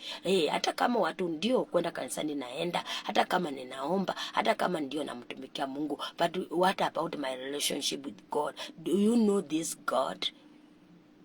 Speaker 1: Hata kama watu ndio kwenda kanisani naenda, hata kama ninaomba, hata kama ndio namtumikia Mungu, but what about my relationship with God? Do you know this God?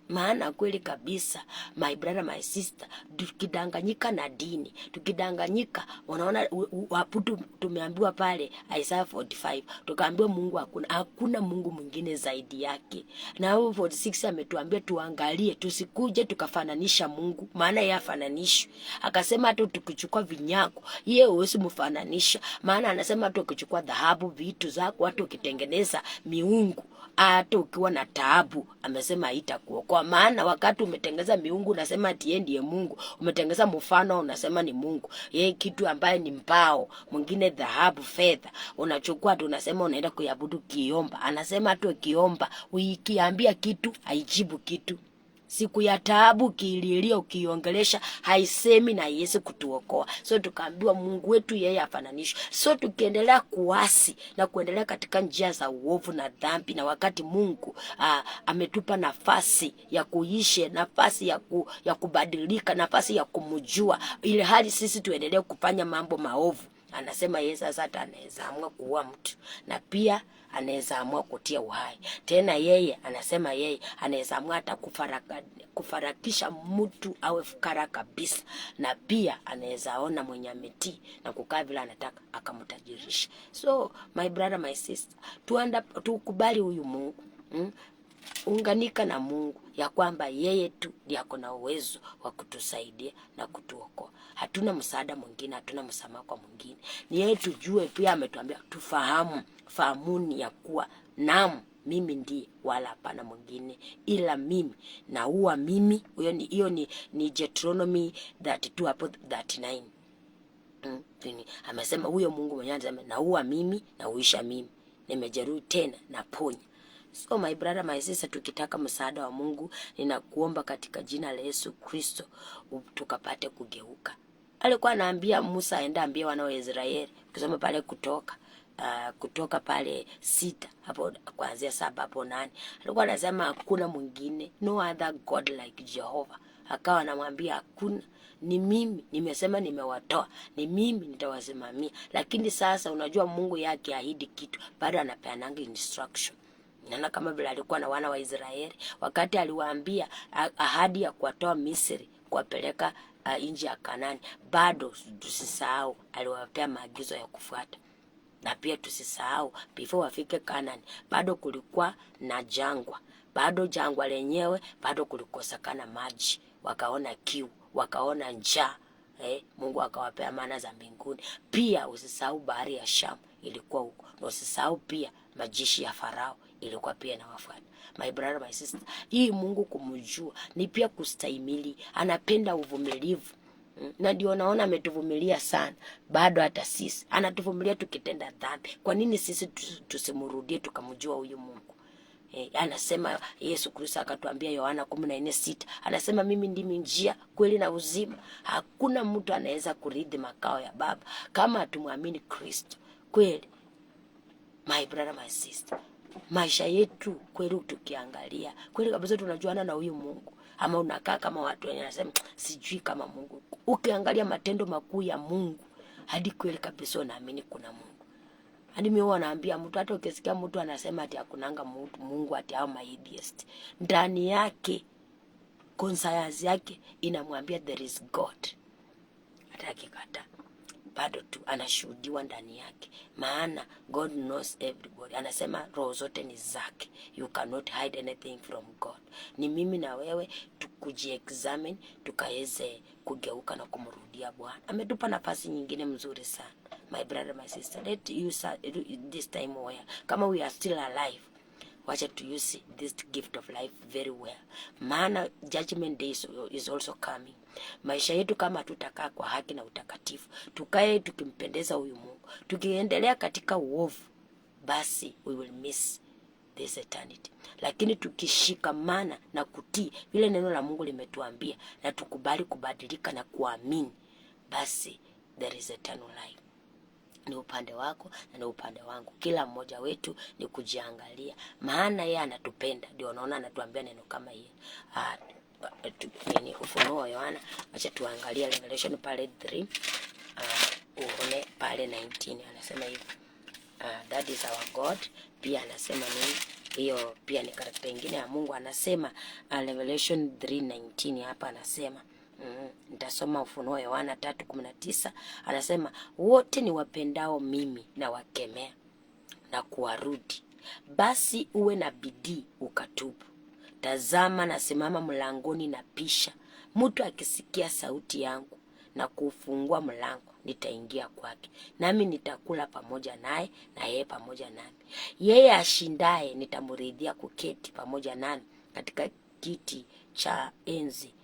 Speaker 1: Maana kweli kabisa, my brother, my sister, tukidanganyika na dini, tukidanganyika, unaona waputu tumeambiwa pale Isaiah 45, tukaambiwa Mungu hakuna Mungu mwingine zaidi yake. Na hapo 46 ametuambia tuangalie, tusikuje tukafananisha Mungu, maana yeye afananishwi. Akasema hata tukichukua vinyago, yeye huwezi mfananisha, maana anasema hata ukichukua dhahabu, vitu zako, hata ukitengeneza miungu, hata ukiwa na taabu, amesema haitakuokoa. Maana wakati umetengeza miungu unasema ati yeye ndiye Mungu, umetengeza mfano unasema ni Mungu, yeye kitu ambaye ni mbao, mwingine dhahabu, fedha, unachukua tu unasema unaenda kuabudu kiomba. Anasema hata ukiomba, ukiambia kitu haijibu kitu. Siku ya taabu kiililia ukiongelesha haisemi na Yesu kutuokoa. So tukaambiwa Mungu wetu yeye afananishwe. So tukiendelea kuasi na kuendelea katika njia za uovu na dhambi, na wakati Mungu ametupa nafasi ya kuishi, nafasi ya kubadilika, nafasi ya kumjua, ile hali sisi tuendelee kufanya mambo maovu, anasema Yesu sasa anaweza amua kuua mtu, na pia anaweza amua kutia uhai. Tena yeye anasema yeye anaweza amua hata kufarakisha mtu awe fukara kabisa, na pia anaweza ona mwenye ametii na kukaa vile anataka akamtajirisha. So my brother, my sister, tukubali huyu Mungu, unganika na Mungu ya kwamba yeye tu ndiye ako na uwezo wa kutusaidia na kutuokoa. Hatuna msaada mwingine, hatuna msamaha kwa mwingine. Ni yeye tujue, pia ametuambia fahamuni ya kuwa naam, mimi ndiye wala hapana mwingine ila mimi, na huwa mimi. Hiyo ni Deuteronomy 32:39. Amesema huyo Mungu mwenyewe anasema na huwa mimi na huisha mimi, nimejeruhi tena naponya. So my brother, my sister, tukitaka msaada wa Mungu, ninakuomba katika jina la Yesu Kristo tukapate kugeuka. Alikuwa anaambia Musa aenda ambie wana wa Israeli, kusoma pale kutoka pale 6 hapo kuanzia 7 hapo 8. Alikuwa anasema hakuna mwingine, no other god like Jehovah. Akawa anamwambia hakuna, ni mimi nimesema nimewatoa, ni mimi nitawasimamia. Lakini sasa unajua Mungu yake ahidi kitu, bado anapeananga instruction. Nana kama vile alikuwa na wana wa Israeli wakati aliwaambia ahadi ya kuwatoa Misri kuwapeleka nchi ya Kanaani, bado tusisahau aliwapea maagizo ya kufuata. Na pia tusisahau before wafike Kanaani bado kulikuwa na jangwa, bado jangwa lenyewe bado kulikosekana maji, wakaona kiu, wakaona njaa. Mungu akawapea mana za mbinguni. Pia usisahau bahari ya Shamu ilikuwa huko, na usisahau pia majeshi ya Farao ilikuwa pia na wafuata. My brother, my sister, hii Mungu kumjua ni pia kustahimili, anapenda uvumilivu. Na ndio naona ametuvumilia sana, bado hata sisi anatuvumilia tukitenda dhambi. Kwa nini sisi tusimrudie tukamjua huyu Mungu? Anasema Yesu Kristo akatuambia Yohana 14:6, anasema mimi ndimi njia, kweli na uzima. Hakuna mtu anaweza kurithi makao ya Baba kama atumwamini Kristo. Kweli my brother, my sister, maisha yetu kweli tukiangalia, kweli kabisa tunajuana na huyu Mungu, ama unakaa kama watu wenye nasema sijui kama Mungu. Ukiangalia matendo makuu ya Mungu, hadi kweli kabisa unaamini kuna Mungu. Hadi mimi huwa naambia mtu, hata ukisikia mtu anasema ati hakunanga Mungu, ati hao atheist, ndani yake conscience yake inamwambia there is God. Hata akikata bado tu anashuhudiwa ndani yake, maana God knows everybody. Anasema roho zote ni zake, you cannot hide anything from God. Ni mimi na wewe tukujiexamine, tukaweze kugeuka na kumrudia Bwana. Ametupa nafasi nyingine mzuri sana. My brother, my sister, let use this time where kama we are still alive, wacha to use this gift of life very well, maana judgment day is also coming. Maisha yetu kama tutakaa kwa haki na utakatifu, tukae tukimpendeza huyu Mungu, tukiendelea katika uovu, basi we will miss this eternity. Lakini tukishikamana na kutii vile neno la Mungu limetuambia, na tukubali kubadilika na kuamini, basi there is eternal life. Ni upande wako na ni upande wangu, kila mmoja wetu ni kujiangalia, maana yeye anatupenda. Ndio unaona anatuambia neno kama hili. Ni Ufunuo wa Yohana, acha tuangalie Revelation pale 3, uone pale 19 anasema hivi. That is our God. Pia anasema nini? Hiyo pia ni karakta nyingine ya Mungu. Anasema Revelation 3:19 hapa anasema nitasoma Ufunuo Yohana 3:19. Anasema wote ni wapendao mimi na wakemea na kuwarudi. Basi uwe na bidii ukatubu. Tazama nasimama mlangoni na pisha. Mtu akisikia sauti yangu na kufungua mlango, nitaingia kwake, nami nitakula pamoja naye na yeye pamoja nami. Yeye ashindaye nitamridhia kuketi pamoja nami katika kiti cha enzi,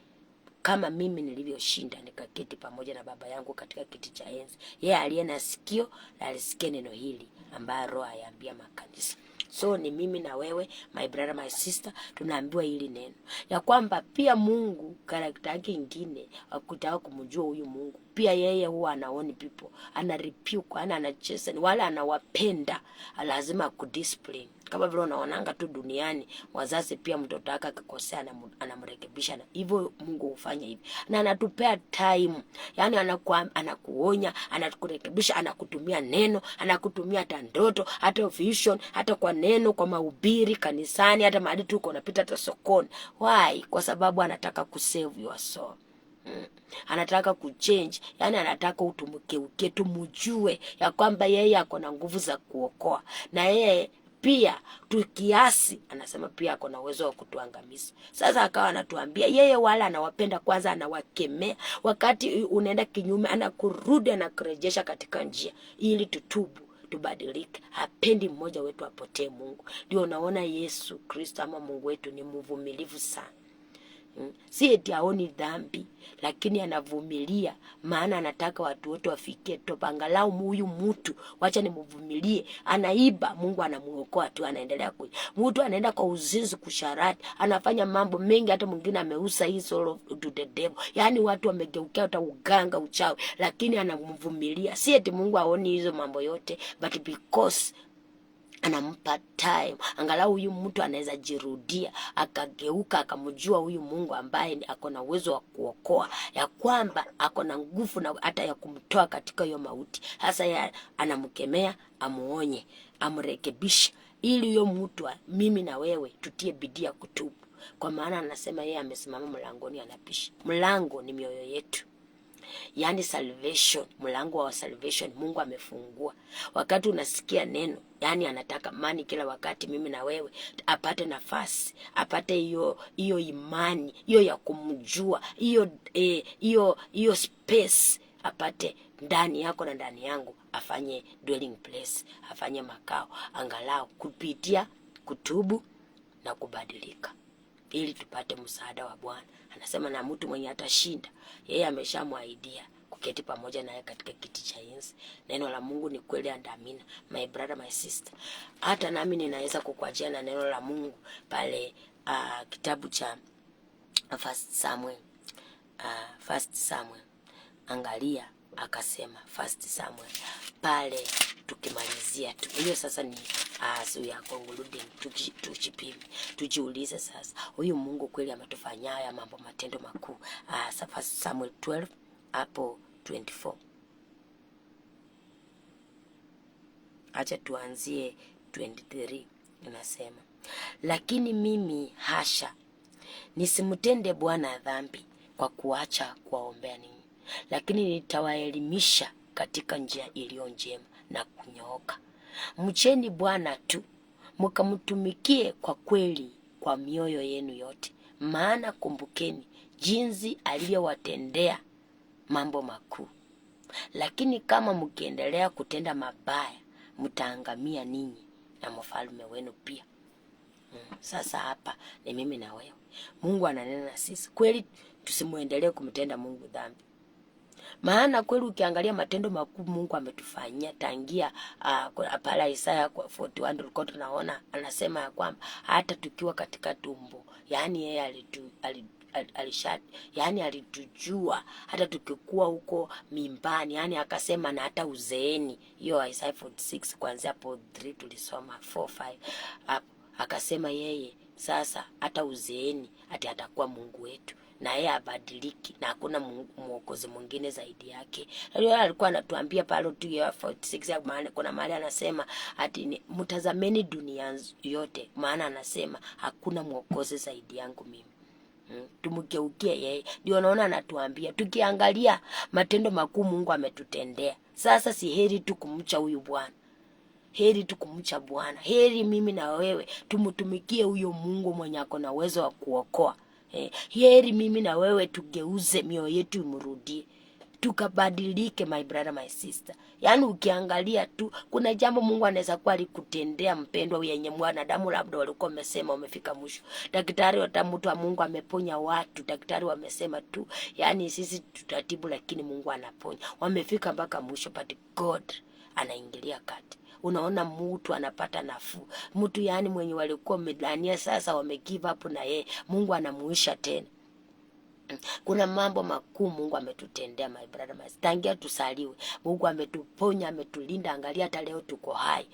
Speaker 1: kama mimi nilivyoshinda nikaketi pamoja na Baba yangu katika kiti cha enzi. Yeye aliye na sikio na alisikie neno hili ambaye Roho ayaambia makanisa. So ni mimi na wewe, my brother, my sister, tunaambiwa hili neno ya kwamba pia Mungu karakta yake nyingine, ukitaka kumjua huyu Mungu, pia yeye huwa anaoni people, ana rebuke, anachesa, wala anawapenda, lazima kudiscipline. Kama vile unaonanga tu duniani wazazi pia mtoto wake akikosea anamrekebisha, na hivyo Mungu hufanya hivi, na anatupea time. Yani anakuonya, anakurekebisha, anakutumia neno, anakutumia hata ndoto, hata vision, hata kwa neno, kwa mahubiri kanisani, hata mahali tu unapita, hata sokoni. Why? Kwa sababu anataka kusave your soul. Anataka kuchange, yani anataka utumke tumujue ya kwamba yeye ako na nguvu za kuokoa, na yeye pia tukiasi anasema pia ako na uwezo wa kutuangamiza. Sasa akawa anatuambia yeye wala anawapenda kwanza, anawakemea wakati unaenda kinyume, anakurudi, anakurejesha katika njia ili tutubu, tubadilike. Hapendi mmoja wetu apotee. Mungu ndio unaona Yesu Kristo ama Mungu wetu ni mvumilivu sana. Si eti haoni dhambi, lakini anavumilia, maana anataka watu wote wafikie toba. Angalau huyu mtu, wacha nimvumilie, anaiba, Mungu anamuokoa tu, anaendelea kuja. Mtu anaenda kwa uzinzi, kusharati, anafanya mambo mengi, hata mwingine ameusa hii soul to the devil. Yani watu wamegeukia hata uganga, uchawi, lakini anamvumilia. Si eti Mungu haoni hizo mambo yote, but because anampa time. Angalau huyu mtu anaweza jirudia, akageuka, akamjua huyu Mungu ambaye ako na uwezo wa kuokoa, ya kwamba ako na nguvu na hata ya kumtoa katika hiyo mauti. Sasa anamkemea, amuonye, amrekebishe, ili huyo mtu, mimi na wewe, tutie bidii ya kutubu. Kwa maana anasema yeye amesimama mlangoni anapisha. Mlango ni mioyo yetu. Yani salvation, mlango wa salvation Mungu amefungua. Wakati unasikia neno, yani anataka mani kila wakati mimi na wewe apate nafasi, apate hiyo imani, hiyo ya kumjua, hiyo space apate ndani yako na ndani yangu, afanye dwelling place, afanye makao, angalau kupitia kutubu na kubadilika, ili tupate msaada wa Bwana. Anasema na mtu mwenye atashinda, yeye ameshamwaidia kuketi pamoja naye katika kiti cha enzi. Neno la Mungu ni kweli and amina. My brother, my sister, hata nami ninaweza kukuachia na neno la Mungu pale kitabu cha First Samuel. Angalia, akasema First Samuel pale, tukimalizia tu hiyo sasa ni sio ya concluding, tujipime, tujiulize sasa, huyu Mungu kweli ametufanyia haya mambo, matendo makuu. First Samuel 12 hapo 24. Acha tuanzie 23. Inasema, lakini mimi hasha, nisimtende Bwana dhambi kwa kuacha kuwaombea ninyi, lakini nitawaelimisha katika njia iliyo njema na kunyooka. Mcheni Bwana tu, mkamtumikie kwa kweli kwa mioyo yenu yote, maana kumbukeni jinsi aliyowatendea mambo makuu. Lakini kama mkiendelea kutenda mabaya, mtaangamia ninyi na mfalme wenu pia. Sasa hapa ni mimi na wewe. Mungu ananena na sisi. Kweli tusimuendelee kumtenda Mungu dhambi. Maana kweli ukiangalia matendo makuu Mungu ametufanyia tangia pala Isaya kwa 41 tulikuwa tunaona anasema ya kwamba hata tukiwa katika tumbo, yani yeye yani alitujua hata tukikuwa huko mimbani, yani akasema na hata uzeeni. Hiyo Isaiah 46 kuanzia hapo 3 tulisoma 4-5 hapo, akasema yeye sasa hata uzeeni atakuwa Mungu wetu, na yeye abadiliki, na hakuna mwokozi mwingine zaidi yake. Leo alikuwa anatuambia pale tu ya 46 maana kuna mahali anasema ati mtazameni dunia yote, maana anasema hakuna mwokozi zaidi yangu mimi. Tumgeukie yeye. Ndio naona anatuambia tukiangalia matendo makuu Mungu ametutendea. Sasa si heri tu kumcha huyu Bwana. Heri tu kumcha Bwana. Heri mimi na wewe tumtumikie huyo Mungu mwenye ako na uwezo wa kuokoa. Heri mimi na wewe tugeuze mioyo yetu imrudie. Tukabadilike, my brother, my sister. Yaani ukiangalia tu kuna jambo Mungu anaweza kuwa alikutendea mpendwa, yenye mwanadamu labda walikuwa wamesema umefika mwisho. Daktari hata mtu wa Mungu ameponya watu. Daktari wamesema tu yaani sisi tutatibu lakini Mungu anaponya. Wamefika mpaka mwisho, but God anaingilia kati. Unaona mtu anapata nafuu. Mtu yaani mwenye walikuwa wamedania sasa wamegive up na yeye, Mungu anamuisha tena. Kuna mambo makuu Mungu ametutendea, my brother, my sister. Tangia tusaliwe, Mungu ametuponya, ametulinda. Angalia hata leo tuko hai.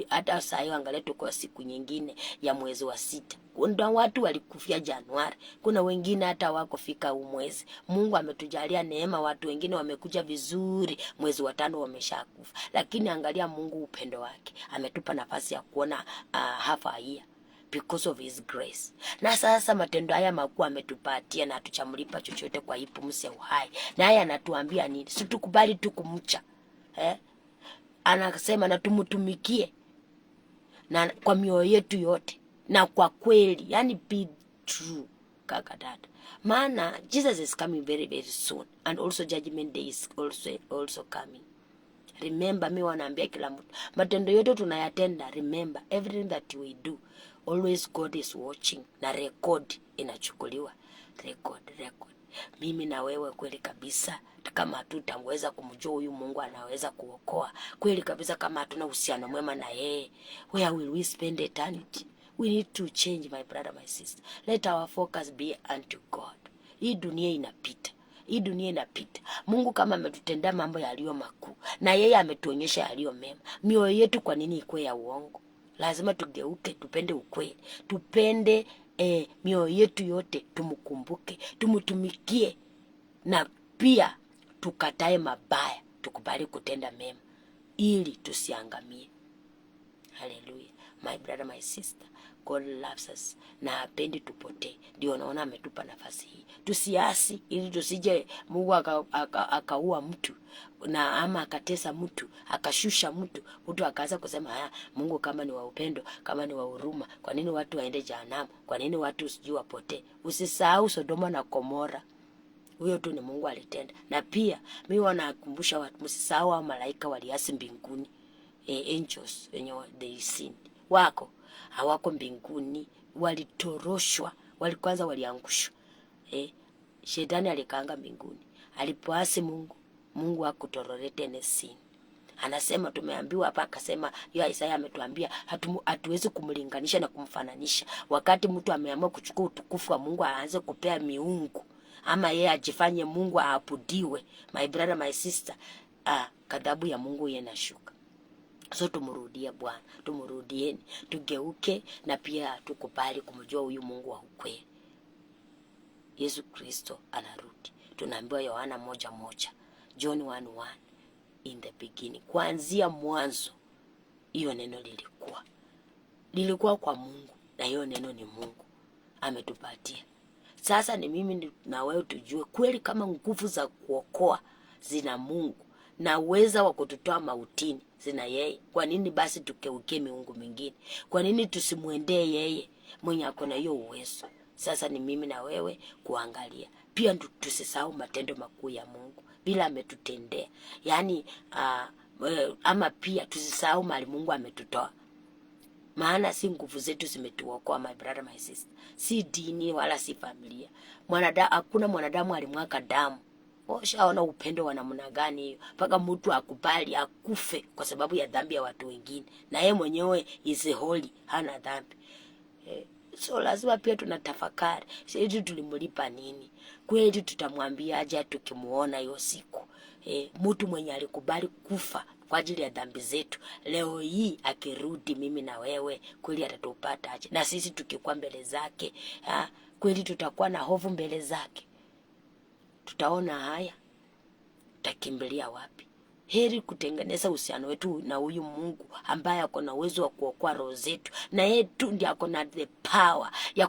Speaker 1: Hata saa hiyo angalia tuko siku nyingine ya mwezi wa 6. Kuna watu walikufia Januari. Kuna wengine hata wako fika mwezi. Mungu ametujalia neema, watu wengine wamekuja vizuri mwezi wa 5 wameshakufa. Lakini angalia Mungu upendo wake. Ametupa nafasi ya kuona half a year because of his grace. Na sasa matendo haya makuu ametupatia na hatuchamlipa chochote kwa hii pumzi ya uhai. Na haya anatuambia nini? Si tukubali tu kumcha. Anasema na tumtumikie na kwa mioyo yetu yote na kwa kweli, yani be true, kaka dada. Maana Jesus is coming very very soon, and also judgment day is also coming. Remember, me wanaambia kila mtu matendo yote tunayatenda, remember everything that we do, always God is watching, na record inachukuliwa. Record. Mimi na wewe kweli kabisa, kama tutaweza kumjua huyu Mungu anaweza kuokoa kweli kabisa, kama hatuna uhusiano mwema na yeye, where will we spend eternity? We need to change, my brother, my sister. Let our focus be unto God. Hii dunia inapita. Mungu kama ametutendea mambo yaliyo makuu, na yeye ametuonyesha yaliyo mema, mioyo yetu kwa nini ikuwe ya uongo? Lazima tugeuke, tupende ukweli, tupende mioyo yetu yote, tumkumbuke, tumtumikie, na pia tukatae mabaya, tukubali kutenda mema ili tusiangamie. Hallelujah. My brother, my sister, God loves us na hapendi tupotee. Ndio naona ametupa nafasi hii. Tusiasi ili tusije Mungu akaua mtu na ama akatesa mtu, akashusha mtu akaanza kusema Mungu kama ni wa upendo, kama ni wa huruma, kwa nini watu waende jehanamu? Kwa nini watu usijui wapotee? Usisahau Sodoma na Gomora. Huyo tu ni Mungu alitenda. Na pia mimi wanakumbusha watu msisahau wa malaika waliasi mbinguni. Angels wenye they sinned. Wako hawako mbinguni, walitoroshwa, waliangushwa. Shetani alikaanga mbinguni. Alipoasi Mungu hakutolerate any sin. Anasema tumeambiwa hapa, akasema hiyo Isaya ametuambia hatuwezi kumlinganisha na kumfananisha. Wakati mtu ameamua kuchukua utukufu wa Mungu aanze kupea miungu, ama yeye ajifanye Mungu aabudiwe, my brother, my sister, kadhabu ya Mungu inashuka. So tumrudie Bwana, tumrudieni, tugeuke, na pia tukubali kumjua huyu Mungu wa ukweli. Yesu Kristo anarudi. Tunaambiwa Yohana 1:1, John 1:1, in the beginning, kuanzia mwanzo hiyo neno lilikuwa kwa Mungu, na hiyo neno ni Mungu ametupatia. Sasa ni mimi na wewe tujue kweli kama nguvu za kuokoa zina Mungu na uweza wa kututoa mautini zina yeye. Kwa nini basi tukeuke miungu mingine? Kwa nini tusimuendee yeye mwenye ako na hiyo uwezo? Sasa ni mimi na wewe kuangalia. Pia tusisahau matendo makuu ya Mungu bila ametutendea. Yaani ama pia tusisahau mali Mungu ametutoa. Maana si nguvu zetu zimetuokoa, my brother, my sister. Si dini wala si familia. Hakuna mwanadamu alimwaka damu. Ushaona upendo wa namna gani hiyo? Mpaka mtu akubali akufe kwa sababu ya dhambi ya watu wengine, na yeye mwenyewe is holy, hana dhambi. So lazima pia tunatafakari, sisi tulimlipa nini? Kweli tutamwambia aje tukimuona hiyo siku? Mtu mwenye alikubali kufa kwa ajili ya dhambi zetu, leo hii akirudi mimi na wewe, kweli atatupata aje? Na sisi tukikuwa mbele zake, kweli tutakuwa na hofu mbele zake? tutaona haya, tutakimbilia wapi? Heri kutengeneza uhusiano wetu na huyu Mungu ambaye ako na uwezo wa kuokoa roho zetu, na yeye tu ndiye ako na the power ya